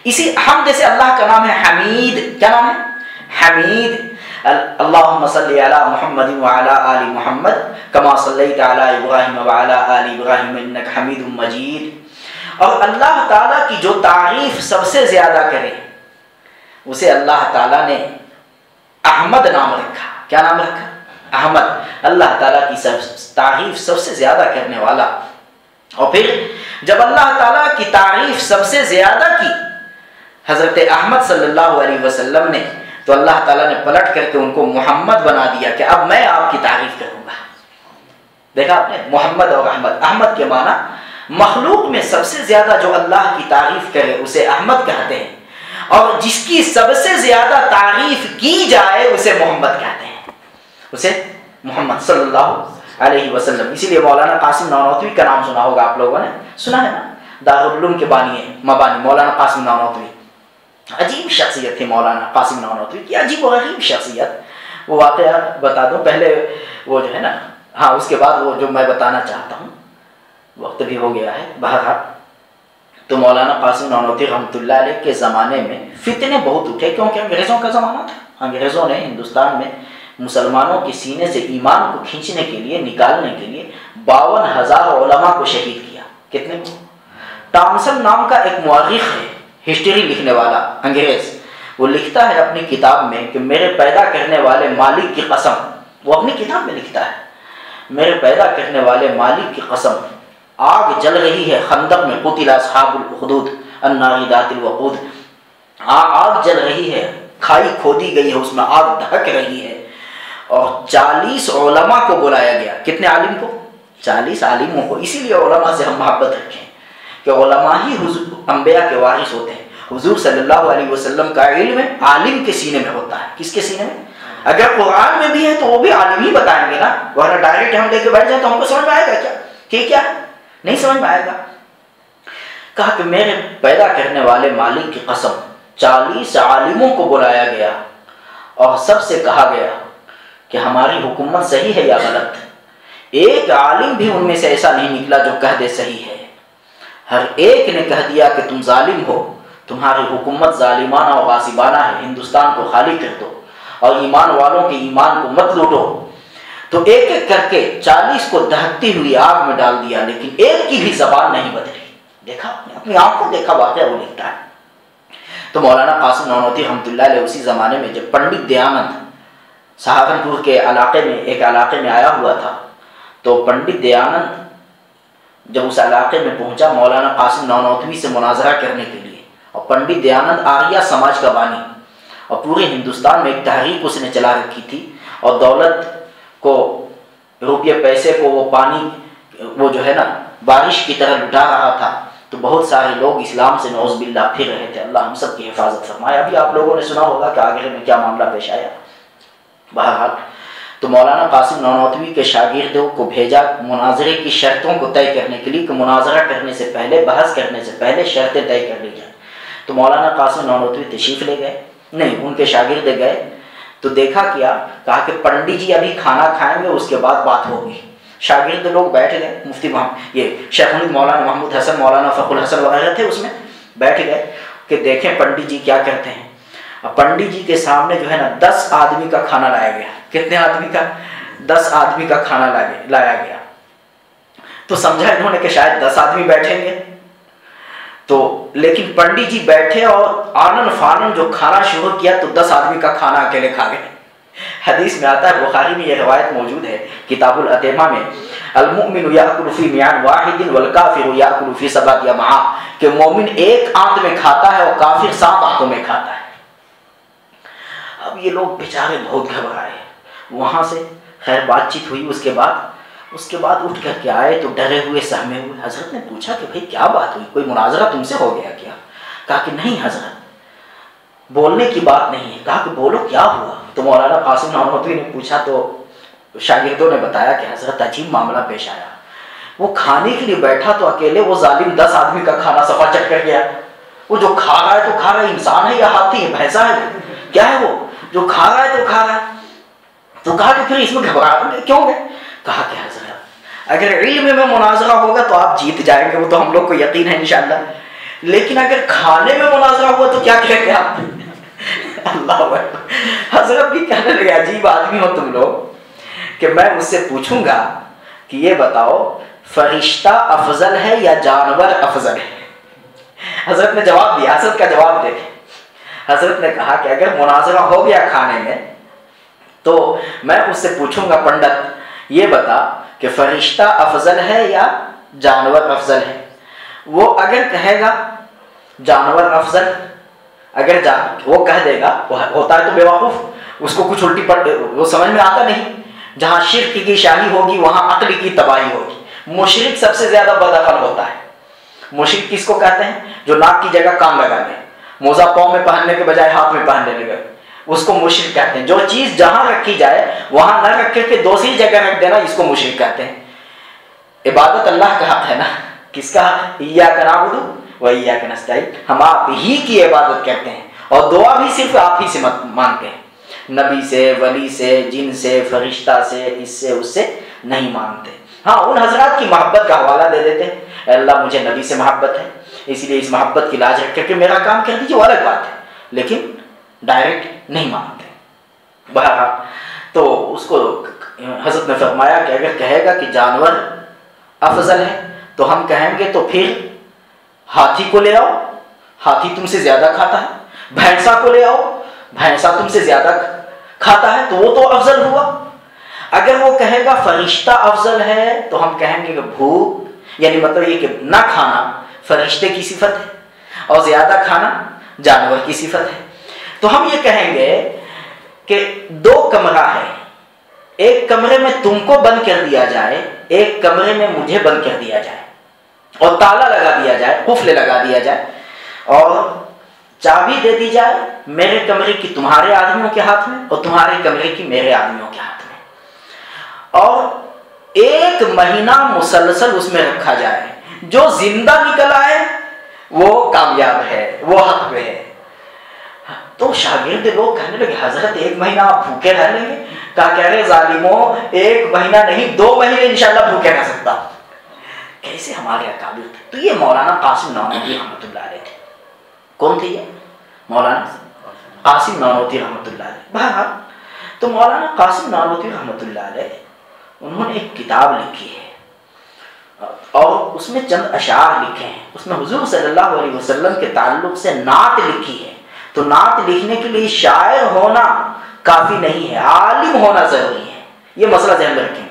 اسی حمد سے اللہ کا نام ہے حمید۔ کیا نام ہے؟ حمید۔ اللہم صلی علی محمد وعلی آل محمد کما صلیت علی ابراہیم وعلی آل ابراہیم انک حمید مجید۔ اور اللہ تعالیٰ کی جو تعریف سب سے زیادہ کرے اسے اللہ تعالیٰ نے احمد نام رکھا۔ کیا نام رکھا؟ احمد، اللہ تعالیٰ کی تعریف سب سے زیادہ کرنے والا۔ اور پھر جب اللہ تعالیٰ کی تعریف سب سے زیادہ کی حضرت احمد صلی اللہ علیہ وسلم نے، تو اللہ تعالیٰ نے پلٹ کر کے ان کو محمد بنا دیا کہ اب میں آپ کی تعریف کروں گا۔ دیکھا آپ نے، محمد اور احمد۔ احمد کے معنی مخلوق میں سب سے زیادہ جو اللہ کی تعریف کرے اسے احمد کہتے ہیں، اور جس کی سب سے زیادہ تعریف کی جائے اسے محمد کہتے ہیں، اسے محمد صلی اللہ علیہ وسلم۔ اسی لیے مولانا قاسم نانوتوی کا نام سنا ہوگا آپ لوگوں نے، سنا ہے نا؟ دارالعلوم کے بانی ہیں، مبانی مولانا قاسم نانوتوی۔ عجیب شخصیت تھی مولانا قاسم نانوتوی کی، عجیب و غریب شخصیت۔ وہ واقعہ بتا دوں پہلے، وہ جو ہے نا، ہاں اس کے بعد وہ جو میں بتانا چاہتا ہوں، وقت بھی ہو گیا ہے۔ بہرحال تو مولانا قاسم نانوتوی رحمۃ اللہ علیہ کے زمانے میں فتنے بہت اٹھے، کیونکہ انگریزوں کا زمانہ تھا۔ انگریزوں نے ہندوستان میں مسلمانوں کے سینے سے ایمان کو کھینچنے کے لیے، نکالنے کے لیے 52,000 علماء کو شہید کیا۔ کتنے کو؟ ٹامسن نام کا ایک مورخ ہے، ہسٹری لکھنے والا انگریز، وہ لکھتا ہے اپنی کتاب میں کہ میرے پیدا کرنے والے مالک کی قسم، وہ اپنی کتاب میں لکھتا ہے، میرے پیدا کرنے والے مالک کی قسم، آگ جل رہی ہے خندق میں، قتل اصحاب الاخدود النار ذات الوقود، آگ جل رہی ہے، کھائی کھودی گئی ہے، اس میں آگ دھک رہی ہے، اور 40 علماء کو بلایا گیا۔ کتنے عالم کو؟ 40 عالموں کو۔ اسی لیے علماء سے ہم محبت رکھیں کہ علماء ہی انبیاء کے وارث ہوتے ہیں۔ حضور صلی اللہ علیہ وسلم کا علم عالم کے سینے میں ہوتا ہے۔ کس کے سینے میں؟ اگر قرآن میں بھی ہے تو وہ بھی عالم ہی بتائیں گے نا، ورنہ ڈائریکٹ ہم لے کے بیٹھ جائیں تو ہم کو سمجھ میں آئے گا کیا کہ کیا ہے؟ نہیں سمجھ میں آئے گا۔ کہا کہ میرے پیدا کرنے والے مالک کی قسم، 40 عالموں کو بلایا گیا اور سب سے کہا گیا کہ ہماری حکومت صحیح ہے یا غلط؟ ایک عالم بھی ان میں سے ایسا نہیں نکلا جو کہہ دے صحیح ہے، ہر ایک نے کہہ دیا کہ تم ظالم ہو، تمہاری حکومت ظالمانہ اور غاصبانہ ہے، ہندوستان کو خالی کر دو اور ایمان والوں کے ایمان کو مت لوٹو۔ تو ایک ایک کر کے 40 کو دہکتی ہوئی آگ میں ڈال دیا، لیکن ایک کی بھی زبان نہیں بدلی۔ دیکھا، اپنی آنکھوں دیکھا واقعہ وہ لکھتا ہے۔ تو مولانا قاسم نانوتوی رحمۃ اللہ علیہ اسی زمانے میں جب پنڈت دیانند سہارنپور کے علاقے میں ایک علاقے میں آیا ہوا تھا، تو پنڈت دیانند جب اس علاقے میں پہنچا مولانا قاسم نانوتوی سے مناظرہ کرنے کے لیے، اور پنڈت دیانند آریہ سماج کا بانی، اور پورے ہندوستان میں ایک تحریک اس نے چلا رکھی تھی، اور دولت کو، روپیے پیسے کو وہ پانی، وہ جو ہے نا بارش کی طرح لٹا رہا تھا۔ تو بہت سارے لوگ اسلام سے نعوذ باللہ پھر رہے تھے، اللہ ہم سب کی حفاظت فرمائے۔ ابھی آپ لوگوں نے سنا ہوگا کہ آگرے میں کیا معاملہ پیش آیا۔ بہرحال تو مولانا قاسم نانوتوی کے شاگردوں کو بھیجا مناظرے کی شرطوں کو طے کرنے کے لیے، کہ مناظرہ کرنے سے پہلے، بحث کرنے سے پہلے شرطیں طے کر لی جائیں۔ تو مولانا قاسم نانوتوی تشریف لے گئے، نہیں ان کے شاگرد گئے، تو دیکھا کیا، کہا کہ پنڈت جی ابھی کھانا کھائیں گے، اس کے بعد بات ہوگی۔ شاگرد لوگ بیٹھ گئے، مفتی یہ شیخ مولانا محمود حسن، مولانا فخر الحسن وغیرہ تھے اس میں، بیٹھ گئے کہ دیکھیں پنڈت جی کیا کرتے ہیں۔ اور پنڈت جی کے سامنے جو ہے نا 10 آدمی کا کھانا لایا گیا۔ کتنے آدمی کا؟ 10 آدمی کا کھانا لایا گیا۔ تو سمجھا انہوں نے کہ شاید 10 آدمی بیٹھیں گے، تو لیکن پنڈت جی بیٹھے اور آنن فانن جو کھانا شروع کیا، تو 10 آدمی کا کھانا اکیلے کھا گئے۔ حدیث میں آتا ہے، بخاری میں یہ روایت موجود ہے کتاب الاتمہ میں، المؤمن یاکل فی میعان واحد والکافر یاکل فی 7 امعاء، کہ مومن ایک آنت میں کھاتا ہے اور کافر 7 آنتوں میں کھاتا ہے۔ اب یہ لوگ بیچارے بہت گھبرائے، وہاں سے خیر بات چیت ہوئی، اس کے بعد اٹھ کر کے آئے تو ڈرے ہوئے سہمے ہوئے۔ حضرت نے پوچھا کہ بھئی کیا بات ہوئی، کوئی مناظرہ تم سے ہو گیا کیا؟ کہا کہ نہیں حضرت، بولنے کی بات نہیں ہے۔ کہا کہ بولو کیا ہوا؟ تو مولانا قاسم نانوتوی نے پوچھا، تو شاگردوں نے بتایا کہ حضرت عجیب معاملہ پیش آیا، وہ کھانے کے لیے بیٹھا تو اکیلے وہ ظالم 10 آدمی کا کھانا صفا چٹ کر گیا۔ وہ جو کھا رہا ہے تو کھا رہا ہے، انسان ہے یا ہاتھی ہے، بھینسا ہے، کیا ہے وہ جو کھا رہا ہے تو کھا رہا ہے۔ تو کہا کہ پھر اس میں گھبراہٹ کیوں ہے؟ کہا کہ حضرت اگر علم میں مناظرہ ہوگا تو آپ جیت جائیں گے، وہ تو ہم لوگ کو یقین ہے انشاءاللہ، لیکن اگر کھانے میں مناظرہ ہوا تو کیا کہیں گے آپ؟ اللہ اکبر۔ حضرت بھی کہنے لگے عجیب آدمی ہو تم لوگ، کہ میں اس سے پوچھوں گا کہ یہ بتاؤ فرشتہ افضل ہے یا جانور افضل ہے؟ حضرت نے جواب دیا، حضرت کا جواب دیکھیں۔ حضرت نے کہا کہ اگر مناظرہ ہو گیا کھانے میں تو میں اس سے پوچھوں گا پنڈت یہ بتا کہ فرشتہ افضل ہے یا جانور افضل ہے؟ وہ اگر کہے گا جانور افضل، اگر وہ کہہ دے گا، وہ ہوتا ہے تو بیوقوف، اس کو کچھ الٹی پلٹ وہ سمجھ میں آتا نہیں، جہاں شرک کی شاہی ہوگی وہاں عقل کی تباہی ہوگی۔ مشرک سب سے زیادہ بد عقل ہوتا ہے۔ مشرک کس کو کہتے ہیں؟ جو ناک کی جگہ کان لگا لے، موزہ پاؤں میں پہننے کے بجائے ہاتھ میں پہننے لگے، اس کو مشرک کہتے ہیں۔ جو چیز جہاں رکھی جائے وہاں نہ رکھ کے دوسری جگہ رکھ دینا، اس کو مشرک کہتے ہیں۔ عبادت اللہ کا حق ہے نا، کس کا حق؟ ایاک نعبد و ایاک نستعین، ہم آپ ہی کی عبادت کرتے ہیں اور دعا بھی صرف آپ ہی سے مانگتے ہیں، نبی سے، ولی سے، جن سے، فرشتہ سے، اس سے نہیں مانگتے۔ ہاں ان حضرات کی محبت کا حوالہ دے دیتے ہیں، اے اللہ مجھے نبی سے محبت ہے اس لیے اس محبت کی لاج رکھ کر کے میرا کام کر دیجیے، وہ الگ بات ہے، لیکن ڈائریکٹ نہیں مانگتے۔ بہرحال تو اس کو حضرت نے فرمایا کہ اگر کہے گا کہ جانور افضل ہے تو ہم کہیں گے تو پھر ہاتھی کو لے آؤ، ہاتھی تم سے زیادہ کھاتا ہے، بھینسا کو لے آؤ، بھینسا تم سے زیادہ کھاتا ہے، تو وہ تو افضل ہوا۔ اگر وہ کہے گا فرشتہ افضل ہے تو ہم کہیں گے کہ بھوک، یعنی مطلب یہ کہ نہ کھانا فرشتے کی صفت ہے اور زیادہ کھانا جانور کی صفت ہے، تو ہم یہ کہیں گے کہ 2 کمرہ ہے، ایک کمرے میں تم کو بند کر دیا جائے، ایک کمرے میں مجھے بند کر دیا جائے اور تالا لگا دیا جائے، قفل لگا دیا جائے اور چابی دے دی جائے میرے کمرے کی تمہارے آدمیوں کے ہاتھ میں اور تمہارے کمرے کی میرے آدمیوں کے ہاتھ میں، اور 1 مہینہ مسلسل اس میں رکھا جائے، جو زندہ نکل آئے وہ کامیاب ہے، وہ حق پہ ہے۔ تو شاگرد لوگ کہنے لگے حضرت 1 مہینہ آپ بھوکے رہ لیں گے؟ کہا کہہ رہے ظالموں 1 مہینہ نہیں 2 مہینے انشاءاللہ بھوکے رہ سکتا. کیسے ہمارے اکابر تھے. تو یہ مولانا قاسم نانوتوی رحمۃ اللہ علیہ تھے. کون تھے یہ؟ مولانا قاسم نانوتوی رحمۃ اللہ علیہ. بہرحال تو مولانا قاسم نانوتوی رحمۃ اللہ علیہ انہوں نے ایک کتاب لکھی ہے اور اس میں چند اشعار لکھے ہیں. اس میں حضور صلی اللہ علیہ وسلم کے تعلق سے نعت لکھی ہے. تو نعت لکھنے کے لیے شاعر ہونا کافی نہیں ہے، عالم ہونا ضروری ہے. یہ مسئلہ ذہن میں رکھیں.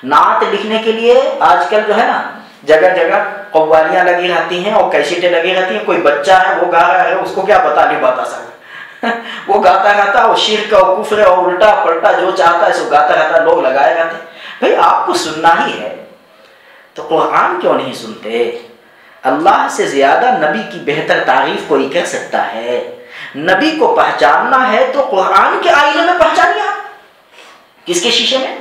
نعت لکھنے کے لیے آج کل جو ہے نا جگہ جگہ قوالیاں لگی رہتی ہیں اور کیسٹیں لگی رہتی ہیں. کوئی بچہ ہے وہ گا رہا ہے، اس کو کیا پتا نہیں بتا سکتا وہ گاتا رہتا اور شرک اور کفر اور الٹا پلٹا جو چاہتا ہے سو گاتا رہتا. لوگ لگائے رہتے. بھائی آپ کو سننا ہی ہے تو قرآن کیوں نہیں سنتے؟ اللہ سے زیادہ نبی کی بہتر تعریف کوئی کر سکتا ہے؟ نبی کو پہچاننا ہے تو قرآن کے آئینے میں پہچانیے. آپ کس کے شیشے میں؟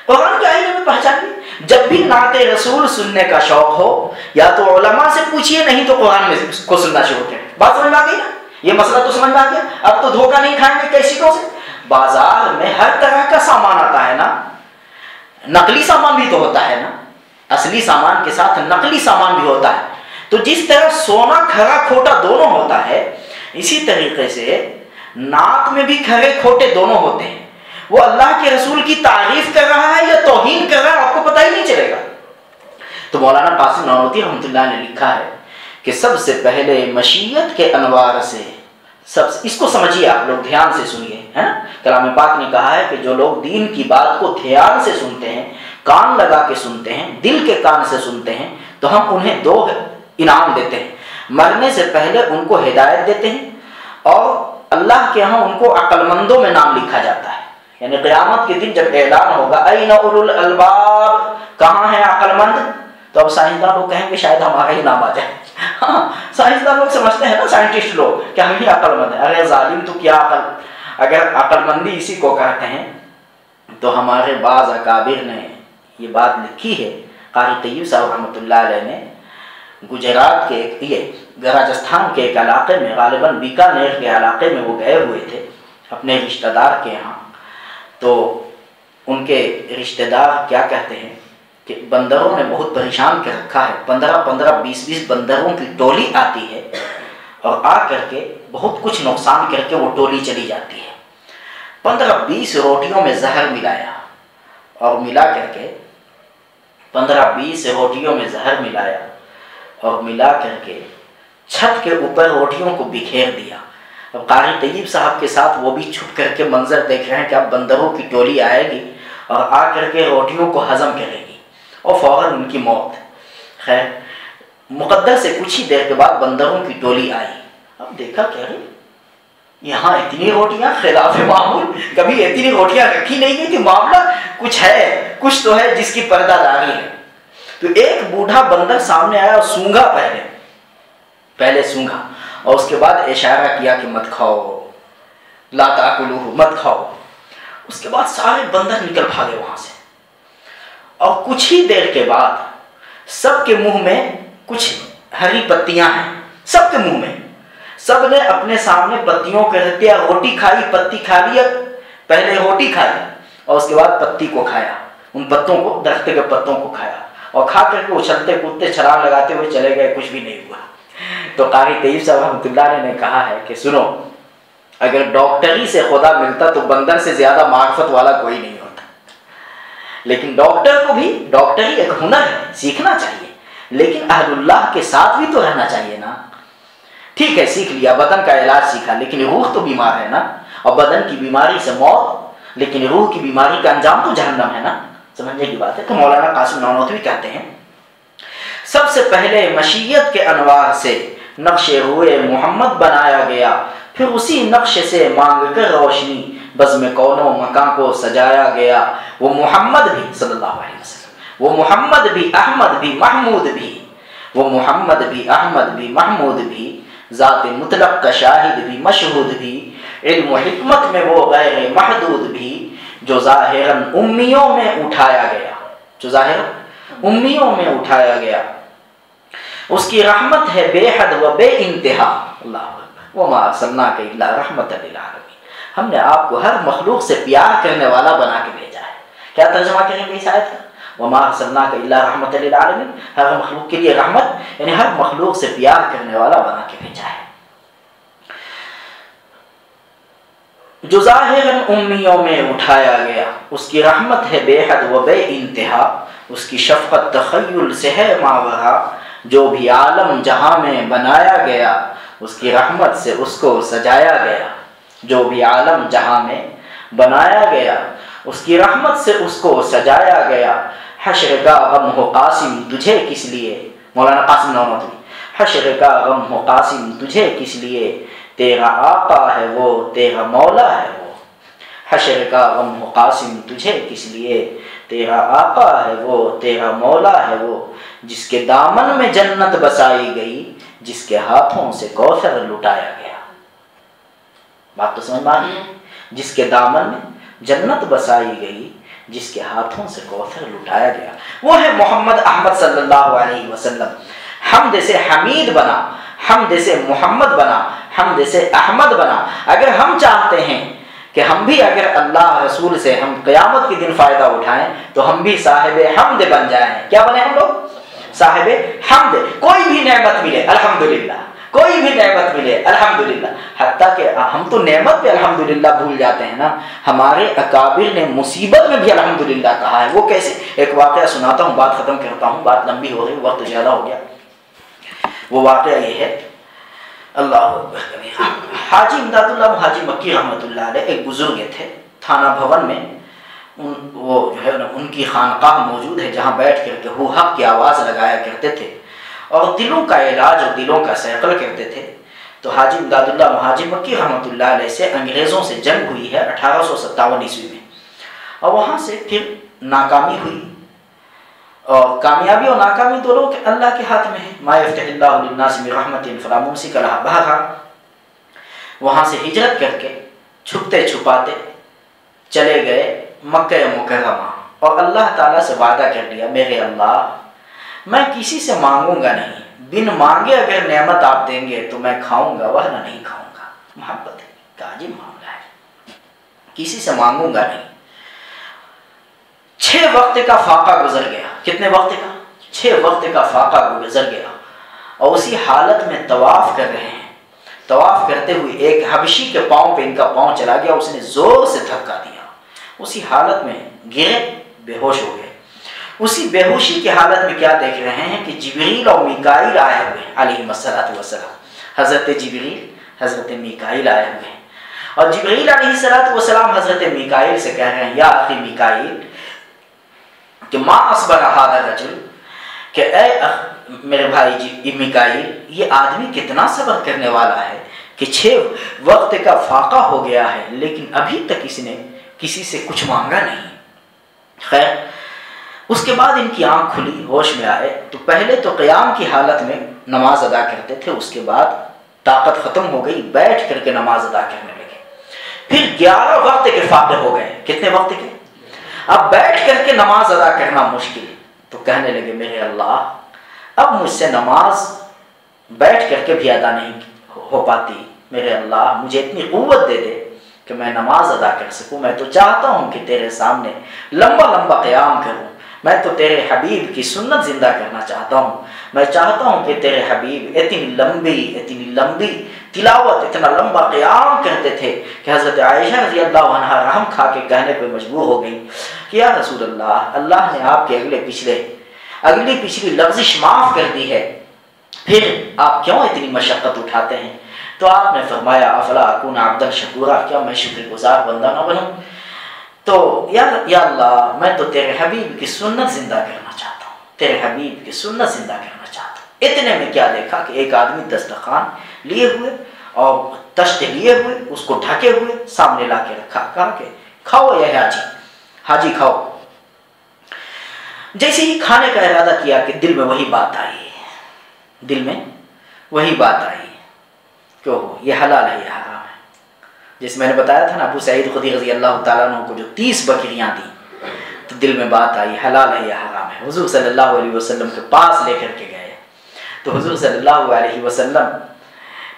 قرآن کے آئینے میں پہچانیے. جب بھی نعت رسول سننے کا شوق ہو یا تو علماء سے پوچھیے، نہیں تو قرآن میں کو سننا شروع کریں. بات سمجھ میں آ گئی نا؟ یہ مسئلہ تو سمجھ میں آ گیا. اب تو دھوکہ نہیں کھائیں گے کیسٹوں سے. بازار میں ہر طرح کا سامان آتا ہے نا. نقلی سامان بھی تو ہوتا ہے نا، اصلی سامان کے ساتھ نقلی سامان بھی ہوتا ہے. تو جس طرح سونا کھرا کھوٹا دونوں ہوتا ہے، اسی طریقے سے نعت میں بھی کھرے کھوٹے دونوں ہوتے ہیں. وہ اللہ کے رسول کی تعریف کر رہا ہے یا توہین کر رہا ہے آپ کو پتہ ہی نہیں چلے گا. تو مولانا قاسم نانوتوی رحمۃ اللہ نے لکھا ہے کہ سب سے پہلے مشیت کے انوار سے اس کو سمجھیے. آپ لوگ دھیان سے سنیے، ہے نا. کلام پاک نے کہا ہے کہ جو لوگ دین کی بات کو دھیان سے سنتے ہیں، کان لگا کے سنتے ہیں، دل کے کان سے سنتے ہیں، تو ہم انہیں 2 انعام دیتے ہیں. مرنے سے پہلے ان کو ہدایت دیتے ہیں اور اللہ کے ہاں ان کو عقل مندوں میں نام لکھا جاتا ہے. یعنی قیامت کے دن جب اعلان ہوگا این اولو الالباب، کہاں ہیں عقل مند، تو اب سائنسدان لوگ کہیں گے شاید ہمارا ہی نام آ جائے. ہاں سائنسدان لوگ سمجھتے ہیں نا، سائنٹسٹ لوگ کہ ہم ہی عقل مند ہیں. ارے ظالم تو کیا عقل، اگر عقل مندی اسی کو کہتے ہیں تو ہمارے بعض اکابر نے یہ بات لکھی ہے. قاری طیب صاحب رحمۃ اللہ علیہ نے گجرات کے راجستھان کے ایک علاقے میں، غالباً بیکانیر کے علاقے میں وہ گئے ہوئے تھے اپنے رشتہ دار کے یہاں. تو ان کے رشتہ دار کیا کہتے ہیں کہ بندروں نے بہت پریشان کر رکھا ہے. 15 20 بندروں کی ٹولی آتی ہے اور آ کر کے بہت کچھ نقصان کر کے وہ ٹولی چلی جاتی ہے. 15-20 روٹیوں میں زہر ملایا اور ملا کر کے 15-20 روٹیوں میں زہر ملایا اور ملا کر کے چھت کے اوپر روٹیوں کو بکھیر دیا. اب قاری طیب صاحب کے ساتھ وہ بھی چھپ کر کے منظر دیکھ رہے ہیں کہ اب بندروں کی ٹولی آئے گی اور آ کر کے روٹیوں کو ہضم کرے گی اور فوراً ان کی موت. خیر مقدر سے کچھ ہی دیر کے بعد بندروں کی ٹولی آئی. اب دیکھا کیا رہی یہاں اتنی روٹیاں، خلاف معمول کبھی اتنی روٹیاں رکھی نہیں گئی تھی. معاملہ کچھ ہے، کچھ تو ہے جس کی پردہ داری ہے. تو ایک بوڑھا بندر سامنے آیا اور سونگا، پہلے سونگا اور اس کے بعد اشارہ کیا کہ مت کھاؤ، لا تاکلوہ، مت کھاؤ. اس کے بعد سارے بندر نکل بھاگے وہاں سے اور کچھ ہی دیر کے بعد سب کے منہ میں کچھ ہری پتیاں ہیں. سب کے منہ میں، سب نے اپنے سامنے پتیوں کو رکھ دیا. روٹی کھائی، پتی کھا لیا. پہلے روٹی کھائی اور اس کے بعد پتی کو کھایا، ان پتوں کو، درخت کے پتوں کو کھایا اور کھا کر کے اچھلتے کودتے چھلانگ لگاتے ہوئے چلے گئے. کچھ بھی نہیں ہوا. تو قاری طیب صاحب رحمۃ اللہ علیہ نے کہا ہے کہ سنو، اگر ڈاکٹری سے خدا ملتا تو بندر سے زیادہ معرفت والا کوئی نہیں ہوتا. لیکن ڈاکٹر کو بھی، ڈاکٹری ایک ہنر ہے، سیکھنا چاہیے، لیکن اہل اللہ کے ساتھ بھی تو رہنا چاہیے نا. ٹھیک ہے سیکھ لیا، بدن کا علاج سیکھا، لیکن روح تو بیمار ہے نا. اور بدن کی بیماری سے موت، لیکن روح کی بیماری کا انجام تو جہنم ہے نا. سمجھنے کی بات ہے. تو مولانا قاسم نانوتوی کہتے ہیں سب سے پہلے مشیت کے انوار سے نقش روئے محمد بنایا گیا، پھر اسی نقش سے مانگ کر روشنی بزم کون و مکان کو سجایا گیا. وہ محمد بھی صلی اللہ علیہ وسلم، وہ محمد بھی احمد بھی محمود بھی، وہ محمد بھی احمد بھی محمود بھی، ذات مطلق کا شاہد بھی مشہود بھی، علم و حکمت میں وہ غیر محدود بھی، جو ظاہراً امیوں میں اٹھایا گیا، جو ظاہراً امیوں میں اٹھایا گیا. اس کی رحمت ہے بے حد و بے انتہا. اللہ اکبر. وما ارسلناک الا رحمۃ للعالمین، ہم نے آپ کو ہر مخلوق سے پیار کرنے والا بنا کے بھیجا ہے۔ کیا ترجمہ کریں گے اس آیت کا؟ وما ارسلناک الا رحمۃ للعالمین، ہر مخلوق کے لیے رحمت، یعنی ہر مخلوق سے پیار کرنے والا بنا کے بھیجا ہے۔ جو ظاہراً امیوں میں اٹھایا گیا، اس کی رحمت ہے بے حد و بے انتہا، اس کی شفقت تخیل سے ہے ماورا، جو بھی عالم جہاں میں بنایا گیا اس کی رحمت سے اس کو سجایا گیا، جو بھی عالم جہاں میں بنایا گیا اس کی رحمت سے اس کو سجایا گیا۔ حشر کا غم ہو قاسم تجھے کس لیے، مولانا قاسم نانوتوی، حشر کا غم ہو قاسم تجھے کس لیے، تیرا آقا ہے وہ تیرا مولا ہے وہ، حشر کا غم ہو قاسم تجھے کس لیے، تیرا آقا ہے وہ تیرا مولا ہے وہ، جس کے دامن میں جنت بسائی گئی، جس کے ہاتھوں سے کوثر لٹایا گیا۔ بات تو سمجھ میں آئی ہے؟ جس کے دامن میں جنت بسائی گئی، جس کے ہاتھوں سے کوثر لٹایا گیا، وہ ہے محمد احمد صلی اللہ علیہ وسلم۔ حمد سے حمید بنا، حمد سے محمد بنا، حمد سے احمد بنا۔ اگر ہم چاہتے ہیں کہ ہم بھی اگر اللہ رسول سے ہم قیامت کے دن فائدہ اٹھائیں تو ہم بھی صاحب حمد بن جائیں۔ کیا بنے ہم لوگ؟ صاحب حمد۔ کوئی بھی نعمت ملے الحمدللہ، کوئی بھی نعمت ملے الحمدللہ، حتیٰ کہ ہم تو نعمت پہ الحمدللہ بھول جاتے ہیں نا۔ ہمارے اکابر نے مصیبت میں بھی الحمدللہ کہا ہے۔ وہ کیسے؟ ایک واقعہ سناتا ہوں، بات ختم کرتا ہوں، بات لمبی ہو رہی، وقت زیادہ ہو گیا۔ وہ واقعہ یہ ہے، اللہ اکبر، حاجی امداد اللہ مہاجی مکی رحمۃ اللہ علیہ ایک بزرگ تھے، تھانہ بھون میں وہ جو ہے ان کی خانقاہ موجود ہے جہاں بیٹھ کر کے وہ حق کی آواز لگایا کرتے تھے اور دلوں کا علاج اور دلوں کا سیقل کرتے تھے۔ تو حاجی امداد اللہ مہاجی مکی رحمۃ اللہ علیہ سے انگریزوں سے جنگ ہوئی ہے 1857 عیسوی میں، اور وہاں سے پھر ناکامی ہوئی، اور کامیابی اور ناکامی دونوں اللہ کے ہاتھ میں ہے۔ ما یفتح اللہ للناس من رحمت فلا ممسک لها، بہرحال وہاں سے ہجرت کر کے چھپتے چھپاتے چلے گئے مکہ مکرمہ، اور اللہ تعالیٰ سے وعدہ کر لیا، میرے اللہ میں کسی سے مانگوں گا نہیں، بن مانگے اگر نعمت آپ دیں گے تو میں کھاؤں گا ورنہ نہیں کھاؤں گا۔ محبت ہے کا عجیب معاملہ ہے، کسی سے مانگوں گا نہیں۔ 6 وقت کا فاقہ گزر گیا۔ کتنے وقت کا؟ 6 وقت کا فاقہ گزر گیا، اور اسی حالت میں طواف کر رہے ہیں۔ طواف کرتے ہوئے ایک حبشی کے پاؤں پہ ان کا پاؤں چلا گیا، اس نے زور سے دھکا دیا، اسی حالت میں گرے، بے ہوش ہو گئے۔ اسی بے ہوشی کی حالت میں کیا دیکھ رہے ہیں کہ جبریل اور میکائیل آئے ہوئے ہیں علیہ السلام، حضرت جبریل حضرت میکائیل آئے ہوئے ہیں، اور جبریل علیہ السلام حضرت میکائیل سے کہہ رہے ہیں، یا اخی میکائیل کہ ما اصبر هذا الرجل، کہ اے میرے بھائی جی میکائیل، یہ آدمی کتنا صبر کرنے والا ہے کہ 6 وقت کا فاقہ ہو گیا ہے لیکن ابھی تک اس نے کسی سے کچھ مانگا نہیں۔ خیر، اس کے بعد ان کی آنکھ کھلی، ہوش میں آئے تو پہلے تو قیام کی حالت میں نماز ادا کرتے تھے، اس کے بعد طاقت ختم ہو گئی، بیٹھ کر کے نماز ادا کرنے لگے۔ پھر 11 وقت کے فاقے ہو گئے۔ کتنے وقت کے؟ اب بیٹھ کر کے نماز ادا کرنا مشکل، تو کہنے لگے میرے اللہ اب مجھ سے نماز بیٹھ کر کے بھی ادا نہیں ہو پاتی، میرے اللہ مجھے اتنی قوت دے دے کہ میں نماز ادا کر سکوں۔ میں تو چاہتا ہوں کہ تیرے سامنے لمبا لمبا قیام کروں، میں تو تیرے حبیب کی سنت زندہ کرنا چاہتا ہوں، میں چاہتا ہوں کہ تیرے حبیب اتنی لمبی تلاوت، اتنا لمبا قیام کرتے تھے کہ حضرت عائشہ رضی اللہ عنہا رحم کھا کے کہنے پہ مجبور ہو گئی کہ یا رسول اللہ نے آپ کے اگلی پچھلی لغزش معاف کر دی ہے، پھر آپ کیوں اتنی مشقت اٹھاتے ہیں؟ تو آپ نے فرمایا افلا اکون عبدا شکورا، کیا میں شکر گزار بندہ نہ بنوں؟ تو یا اللہ میں تو تیرے حبیب کی سنت زندہ کرنا چاہتا ہوں، تیرے حبیب کی سنت زندہ کرنا چاہتا ہوں۔ اتنے میں کیا دیکھا کہ ایک آدمی دسترخوان لیے ہوئے اور تشت لیے ہوئے اس کو ڈھکے ہوئے سامنے لا کے رکھا، کہا کہ کھاؤ یہ حاجی کھاؤ۔ جیسے ہی کھانے کا ارادہ کیا کہ دل میں وہی بات آئی کہ یہ حلال ہے یہ حرام ہے۔ جیسے میں نے بتایا تھا نا ابو سعید خدری رضی اللہ تعالیٰ عنہ کو جو 30 بکریاں دیں تو دل میں بات آئی حلال ہے یا حرام ہے۔ حضور صلی اللہ علیہ وسلم کے پاس لے کر کے گئے تو حضور صلی اللہ علیہ وسلم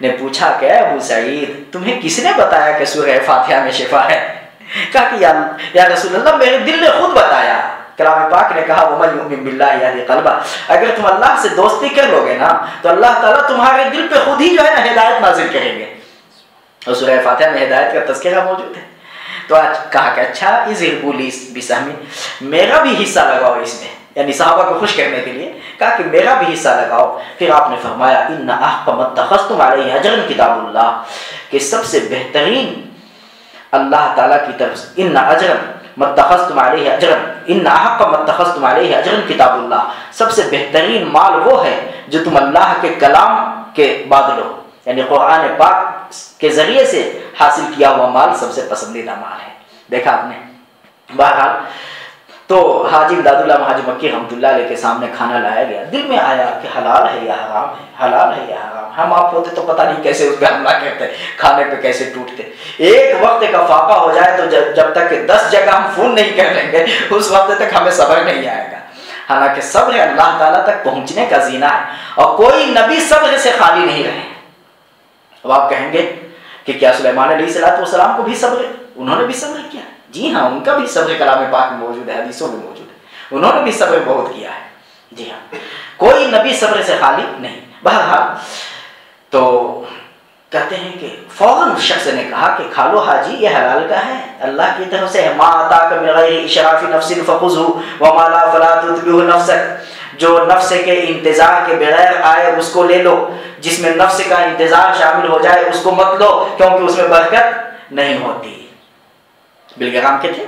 نے پوچھا کہ ابو سعید تمہیں کس نے بتایا کہ سورہ فاتحہ میں شفا ہے؟ کہا کہ یا رسول اللہ میرے دل نے خود بتایا۔ کلام پاک نے کہا وَمَن يُؤْمِن بِاللَّهِ يَهْدِ قَلْبَهُ، اگر تم اللہ سے دوستی کر لو گے نا تو اللہ تعالیٰ تمہارے دل پہ خود ہی جو ہے نا ہدایت نازل کریں گے۔ اور سورہ فاتحہ میں ہدایت کا تذکرہ موجود ہے۔ تو آج کہا کہ اچھا اضربوا لی بسہم، میرا بھی حصہ لگاؤ اس میں، یعنی صحابہ کو خوش کرنے کے لیے کہا کہ میرا بھی حصہ لگاؤ۔ پھر آپ نے فرمایا ان احق ما اتخذتم علیہ اجرا کتاب اللہ، کہ سب سے بہترین اللہ تعالیٰ کی طرف سے ان اجرا ما اتخذتم علیہ اجرا، ان احق ما اتخذتم علیہ اجرا کتاب اللہ، سب سے بہترین مال وہ ہے جو تم اللہ کے کلام کے بعد لو، یعنی قرآن پاک کے ذریعے سے حاصل کیا ہوا مال سب سے پسندیدہ مال ہے۔ دیکھا آپ نے۔ بہرحال تو حاجی امداد اللہ مہاجی مکی رحمۃ اللہ علیہ کے سامنے کھانا لایا گیا، دل میں آیا کہ حلال ہے یا حرام ہے، حلال ہے یا حرام۔ ہم آپ ہوتے تو پتہ نہیں کیسے اس پہ حملہ کرتے، کھانے پہ کیسے ٹوٹتے۔ ایک وقت کا فاقہ ہو جائے تو جب تک کہ 10 جگہ ہم فون نہیں کر لیں گے اس وقت تک ہمیں صبر نہیں آئے گا۔ حالانکہ صبر اللہ تعالیٰ تک پہنچنے کا زینہ ہے، اور کوئی نبی صبر سے خالی نہیں رہے۔ اب آپ کہیں گے کہ کیا سلیمان علیہ السلام کو بھی صبر، انہوں نے بھی صبر کیا؟ جی ہاں، ان کا بھی صبر کلام پاک میں موجود ہے، حدیثوں میں موجود ہے، انہوں نے بھی صبر بہت کیا ہے۔ جی ہاں، کوئی نبی صبر سے خالی نہیں۔ بہرحال تو کہتے ہیں کہ فوراً اس شخص نے کہا کہ کھا لو حاجی، یہ حلال کا ہے، اللہ کی طرف سے ہے۔ ما آتاک من غیر اشراف نفس فخذہ وما لا فلا تتبعہ نفسک، جو نفس کے انتظار کے بغیر آئے اس کو لے لو، جس میں نفس کا انتظار شامل ہو جائے اس کو مت لو، کیونکہ اس میں برکت نہیں ہوتی۔ بلگرام کے تھے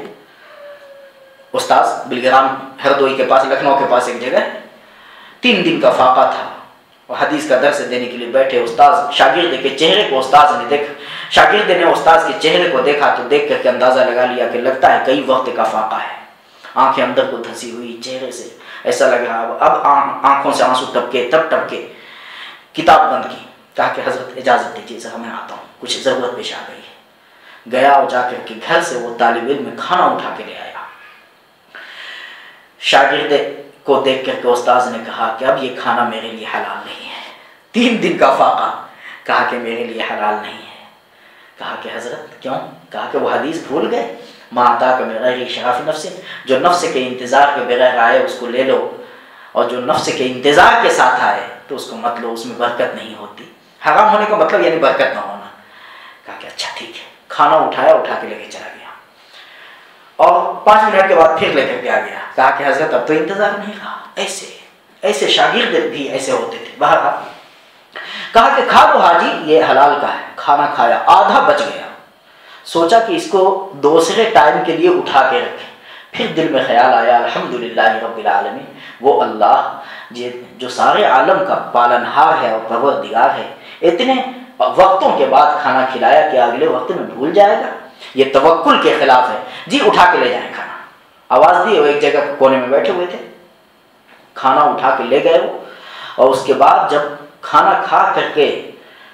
استاذ، بلگرام ہردوئی کے پاس، لکھنؤ کے پاس ایک جگہ، 3 دن کا فاقہ تھا، اور حدیث کا درس دینے کے لیے بیٹھے۔ استاذ شاگرد کے چہرے کو استاذ نے دیکھا، شاگرد نے استاذ کے چہرے کو دیکھا تو دیکھ کر کے اندازہ لگا لیا کہ لگتا ہے کئی وقت کا فاقہ ہے۔ آنکھیں اندر کو دھنسی ہوئی، چہرے سے ایسا لگ رہا، اب آنکھوں سے آنسو ٹپکے، تب ٹپکے۔ کتاب بند کی، کہا کہ حضرت اجازت دیجیے ذرا میں آتا ہوں، کچھ ضرورت پیش آ گئی ہے۔ گیا اور جا کر کے گھر سے وہ طالب علم کھانا اٹھا کے لے آیا۔ شاگرد کو دیکھ کر کے استاذ نے کہا کہ اب یہ کھانا میرے لیے حلال نہیں ہے، 3 دن کا فاقہ، کہا کہ میرے لیے حلال نہیں ہے۔ کہا کہ حضرت کیوں؟ کہا کہ وہ حدیث بھول گئے، ما آتاک من غیر اشراف نفس، جو نفس کے انتظار کے بغیر آئے اس کو لے لو، اور جو نفس کے انتظار کے ساتھ آئے تو اس کو مت لو، اس میں برکت نہیں ہوتی۔ حرام ہونے کا مطلب یعنی برکت نہ ہونا۔ کہا کہ اچھا ٹھیک ہے، کھانا اٹھا کے لے کے چلا گیا، اور 5 منٹ کے بعد پھر لے کر کے آ گیا۔ کہا کہ حضرت اب تو انتظار نہیں رہا۔ ایسے شاگرد بھی ایسے ہوتے تھے۔ بہرحال کہا کہ کھا لو حاجی، یہ حلال کا ہے۔ کھانا کھایا، آدھا بچ گیا، سوچا کہ اس کو دوسرے ٹائم کے لیے اٹھا کے رکھیں۔ پھر دل میں خیال آیا الحمدللہ رب العالمین، وہ اللہ جو سارے عالم کا پالنہار ہے اور پروردگار ہے، اتنے وقتوں کے بعد کھانا کھلایا کہ اگلے وقت میں بھول جائے گا، یہ توکل کے خلاف ہے۔ جی اٹھا کے لے جائیں کھانا۔ آواز دی، وہ ایک جگہ کونے میں بیٹھے ہوئے تھے، کھانا اٹھا کے لے گئے وہ، اور اس کے بعد جب کھانا کھا کر کے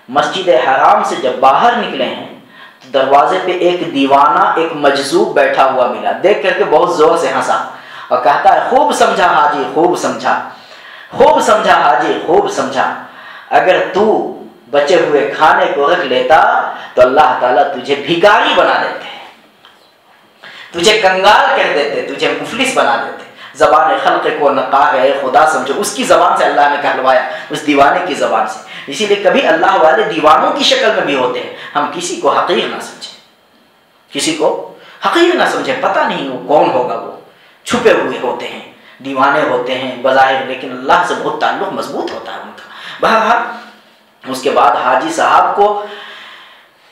مسجد حرام سے جب باہر نکلے ہیں تو دروازے پہ ایک دیوانہ، ایک مجذوب بیٹھا ہوا ملا، دیکھ کر کے بہت زور سے ہنسا اور کہتا ہے خوب سمجھا حاجی، خوب سمجھا، خوب سمجھا حاجی، خوب سمجھا، اگر تو بچے ہوئے کھانے کو رکھ لیتا تو اللہ تعالیٰ تجھے بھکاری بنا دیتے، تجھے کنگال کر دیتے، تجھے مفلس بنا دیتے۔ زبان خلق کو نقاہ ہے خدا سمجھو، اس کی زبان سے اللہ نے کہلوایا، اس دیوانے کی زبان سے۔ اسی لیے کبھی اللہ والے دیوانوں کی شکل میں بھی ہوتے ہیں، ہم کسی کو حقیر نہ سمجھیں، کسی کو حقیر نہ سمجھیں، پتہ نہیں وہ کون ہوگا، وہ چھپے ہوئے ہوتے ہیں، دیوانے ہوتے ہیں بظاہر، لیکن اللہ سے بہت تعلق مضبوط ہوتا ہے ان کا۔ بہرحال اس کے بعد حاجی صاحب کو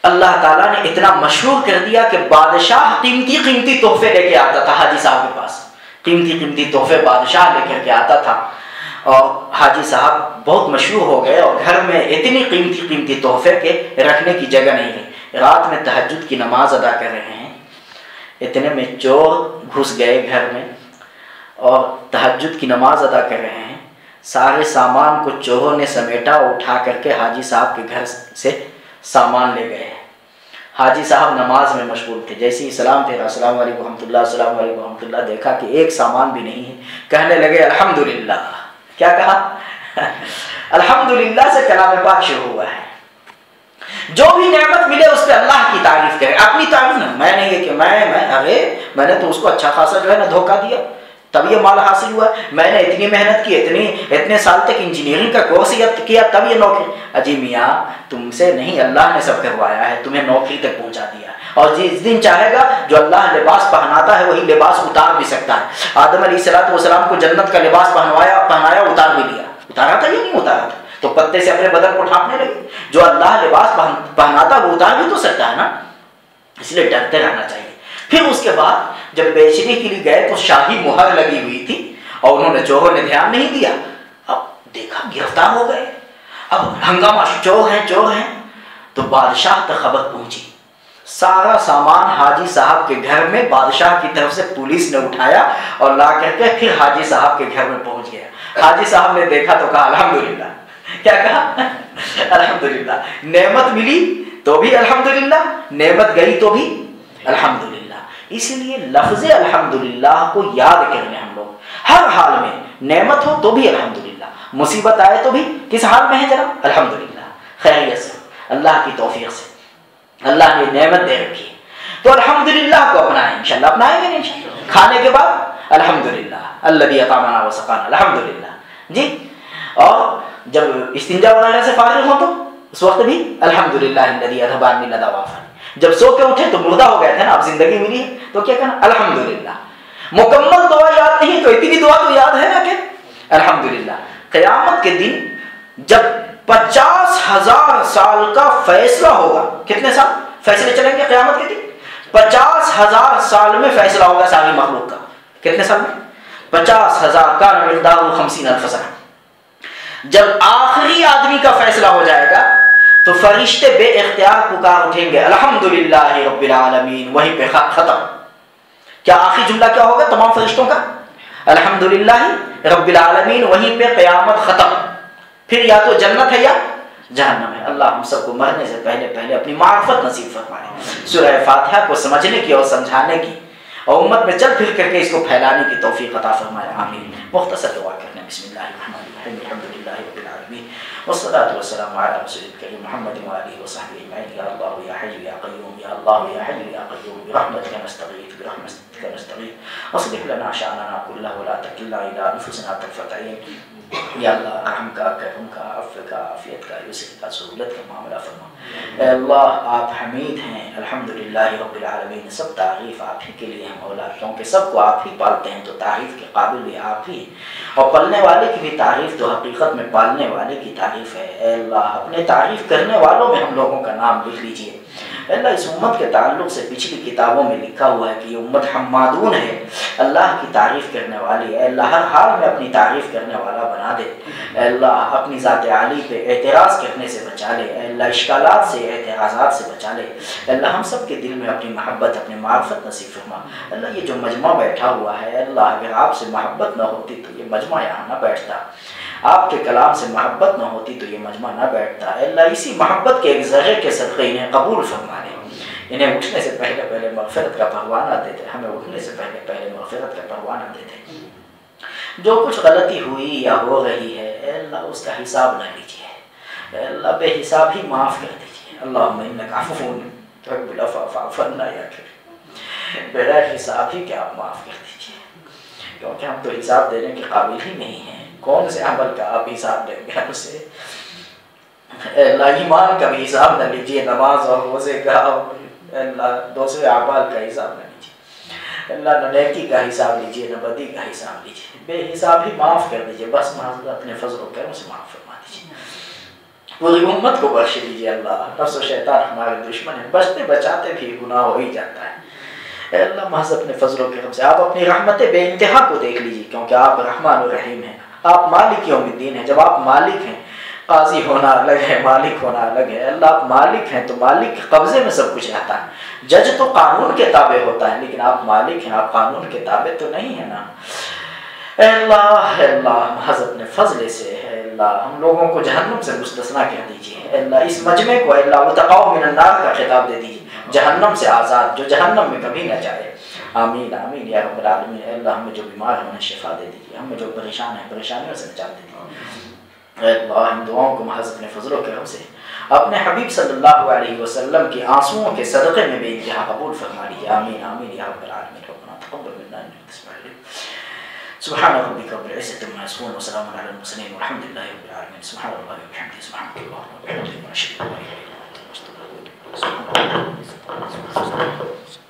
اللہ تعالیٰ نے اتنا مشہور کر دیا کہ بادشاہ قیمتی قیمتی تحفے لے کے آتا تھا حاجی صاحب کے پاس، قیمتی قیمتی تحفے بادشاہ لے کر کے آتا تھا، اور حاجی صاحب بہت مشہور ہو گئے، اور گھر میں اتنی قیمتی قیمتی تحفے کے رکھنے کی جگہ نہیں رہی۔ رات میں تہجد کی نماز ادا کر رہے ہیں، اتنے میں چور گھس گئے گھر میں اور تہجد کی نماز ادا کر رہے ہیں، سارے سامان کو چوروں نے سمیٹا اور اٹھا کر کے حاجی صاحب کے گھر سے سامان لے گئے۔ حاجی صاحب نماز میں مشغول تھے، جیسے ہی سلام پھیرا السلام علیکم ورحمۃ اللہ، السلام علیکم ورحمۃ اللہ، دیکھا کہ ایک سامان بھی نہیں ہے، کہنے لگے الحمدللہ۔ کیا کہا؟ الحمدللہ سے کلام پاک شروع ہوا ہے، جو بھی نعمت ملے اس پہ اللہ کی تعریف کرے، اپنی تعریف نہ، میں نہیں ہے کہ میں نے تو اس کو اچھا خاصا جو ہے نا دھوکہ دیا تب یہ مال حاصل ہوا، میں نے اتنی محنت کی، اتنے سال تک انجینئرنگ کا کورس کیا تب یہ نوکری۔ اجی میاں تم سے نہیں، اللہ نے سب کروایا ہے، تمہیں نوکری تک پہنچا دیا، اور جس دن چاہے گا جو اللہ لباس پہناتا ہے وہی لباس اتار بھی سکتا ہے۔ آدم علیہ السلام کو جنت کا لباس پہنایا، اتار بھی لیا، اتارا تھا یا نہیں اتارا تھا؟ تو پتے سے اپنے بدن کو ڈھانپنے لگے۔ جو اللہ لباس پہناتا وہ اتار بھی تو سکتا ہے نا، اس لیے ڈرتے رہنا چاہیے۔ پھر اس کے بعد جب بیچنے کے لیے گئے تو شاہی مہر لگی ہوئی تھی اور انہوں نے چوروں نے دھیان نہیں دیا، اب دیکھا گرفتار ہو گئے، اب ہنگامہ، چور ہیں، تو بادشاہ تک خبر پہنچی، سارا سامان حاجی صاحب کے گھر میں بادشاہ کی طرف سے پولیس نے اٹھایا اور لا کر کے پھر حاجی صاحب کے گھر میں پہنچ گیا۔ حاجی صاحب نے دیکھا تو کہا الحمدللہ، کیا کہا؟ الحمدللہ، نعمت ملی تو بھی الحمدللہ، نعمت گئی تو بھی الحمدللہ۔ اسی لیے لفظ الحمدللہ کو یاد کریں ہم لوگ، ہر حال میں نعمت ہو تو بھی الحمدللہ، مصیبت آئے تو بھی کس حال میں ہے ذرا الحمدللہ، خیریت سے، اللہ کی توفیق سے اللہ نے نعمت دے رکھی ہے تو الحمدللہ کو اپنائیں، انشاءاللہ اپنائیں گے نہیں انشاءاللہ۔ کھانے کے بعد الحمدللہ الذی اطعمنا وسقانا، الحمدللہ جی۔ اور جب استنجا وغیرہ سے فارغ ہو تو اس وقت بھی الحمدللہ الذی اذھب عنی الأذى وعافانی۔ جب سو کے اٹھے تو مردہ ہو گئے تھے نا، اب زندگی ملی ہے تو کیا کہنا؟ الحمدللہ۔ مکمل دعا یاد نہیں تو اتنی دعا تو یاد ہے نا کہ الحمدللہ۔ قیامت کے دن جب 50,000 سال کا فیصلہ ہوگا، کتنے سال فیصلے چلیں گے قیامت کے دن؟ 50,000 سال میں فیصلہ ہوگا ساری مخلوق کا۔ کتنے سال میں؟ 50,000 کا مقدار 50,000 سنہ۔ جب آخری آدمی کا فیصلہ ہو جائے گا تو فرشتے بے اختیار پکار اٹھیں گے الحمدللہ رب العالمین، وہیں پہ ختم۔ کیا آخری جملہ کیا ہوگا تمام فرشتوں کا؟ الحمدللہ رب العالمین، وہیں پہ قیامت ختم۔ پھر یا تو جنت ہے یا جہنم ہے۔ اللہ ہم سب کو مرنے سے پہلے اپنی معرفت نصیب فرمائے، سورہ فاتحہ کو سمجھنے کی اور سمجھانے کی اور امت میں چل پھر کر کے اس کو پھیلانے کی توفیق عطا فرمائے، آمین۔ مختصر دعا کرنے، بسم اللہ الرحمن الرحیم، الحمدللہ رب العالمین والصلاة والسلام على رسول الكريم محمد وآله وصحبه أجمعين۔ يا الله يا حي يا قيوم، يا الله يا حي يا قيوم، برحمتك نستغيث برحمتك نستغيث، اصلح لنا شأننا كله ولا تكلنا إلى أنفسنا طرفة عين۔ یا اللہ رحم کا، کرم کا، عفو کا، عافیت کا، یسر کا، سہولت کا معاملہ فرما۔ اے اللہ آپ حمید ہیں الحمدللہ رب العالمین، سب تعریف آپ ہی کے لیے ہیں مولا، کیونکہ سب کو آپ ہی پالتے ہیں تو تعریف کے قابل بھی آپ ہی ہیں، اور پالنے والے کی بھی تعریف تو حقیقت میں پالنے والے کی تعریف ہے۔ اے اللہ اپنے تعریف کرنے والوں میں ہم لوگوں کا نام لکھ لیجئے۔ اے اللہ اس امت کے تعلق سے پچھلی کتابوں میں لکھا ہوا ہے کہ یہ امت حمادون ہے، اللہ کی تعریف کرنے والی ہے۔ اے اللہ ہر حال میں اپنی تعریف کرنے والا بنا دے۔ اے اللہ اپنی ذات عالی پہ اعتراض کرنے سے بچا لے۔ اے اللہ اشکالات سے، اعتراضات سے بچا لے۔ اے اللہ ہم سب کے دل میں اپنی محبت، اپنی معرفت نصیب فرما۔ اے اللہ یہ جو مجمع بیٹھا ہوا ہے، اے اللہ اگر آپ سے محبت نہ ہوتی تو یہ مجمع یہاں نہ بیٹھتا، آپ کے کلام سے محبت نہ ہوتی تو یہ مجمع نہ بیٹھتا۔ اے اللہ اسی محبت کے ایک ذرے کے صدقے انہیں قبول فرما لے، انہیں اٹھنے سے پہلے مغفرت کا پروانہ دے دے، ہمیں اٹھنے سے پہلے مغفرت کا پروانہ دے دے۔ جو کچھ غلطی ہوئی یا ہو رہی ہے اے اللہ اس کا حساب نہ لیجیے، اے اللہ بے حساب ہی معاف کر دیجیے۔ اللہم انک عفو تحب العفو فاعف عنا یا کریم، بغیر حساب ہی کہ آپ معاف کر دیجیے، کیونکہ ہم تو حساب دینے کے قابل ہی نہیں ہیں۔ کون سے عمل کا آپ حساب دیں گے ہم سے؟ اے اللہ ایمان کا بھی حساب نہ لیجیے، نماز اور روزے کا، اے اللہ دوسرے اعمال کا حساب نہ لیجیے، اللہ نہ نیکی کا حساب لیجیے نہ بدی کا حساب لیجیے، بے حساب ہی معاف کر دیجیے، بس محض اپنے فضل و کرم سے معاف فرما دیجیے، پوری امت کو بخش دیجیے۔ اللہ نفس و شیطان ہمارے دشمن ہیں، بچتے بچاتے بھی گناہ ہو ہی جاتا ہے۔ اے اللہ محض اپنے فضل و کرم سے آپ اپنی رحمت بے انتہا کو دیکھ لیجیے، کیونکہ آپ رحمان و رحیم ہیں، آپ مالک یوم الدین ہیں۔ جب آپ مالک ہیں، قاضی ہونا الگ ہے، مالک ہونا الگ ہے۔ اللہ آپ مالک ہیں تو مالک کے قبضے میں سب کچھ رہتا ہے، جج تو قانون کے تابع ہوتا ہے، لیکن آپ مالک ہیں، آپ قانون کے تابع تو نہیں ہے نا۔ اے اللہ محض اپنے فضل سے اے اللہ ہم لوگوں کو جہنم سے مستثنا کر دیجیے۔ اے اللہ اس مجمع کو اے اللہ وتقوا من النار کا خطاب دے دیجیے، جہنم سے آزاد، جو جہنم میں کبھی نہ جائے۔ آمین آمین یا رب العالمین۔ اے اللہ ہمیں جو بیمار ہیں انہیں شفا دے دیجیے، ہمیں جو پریشان ہیں پریشانیوں سے نجات دے دیجیے۔ اے اللہ ان دعاؤں کو محض اپنے فضل و کرم سے اپنے حبیب صلی اللہ علیہ وسلم کے آنسوؤں کے صدقے میں بے انتہا قبول فرما لیجیے، آمین آمین یا رب العالمین۔ ربنا تقبل منا انک تسمع العلیم۔ سبحان ربک رب العزة عما یصفون وسلام علی المرسلین والحمد للہ رب العالمین۔ سبحان اللہ وبحمدہ، سبحانک اللہم وبحمدک، اشہد ان لا الہ الا انت، استغفرک واتوب الیک۔ سبحان اللہ۔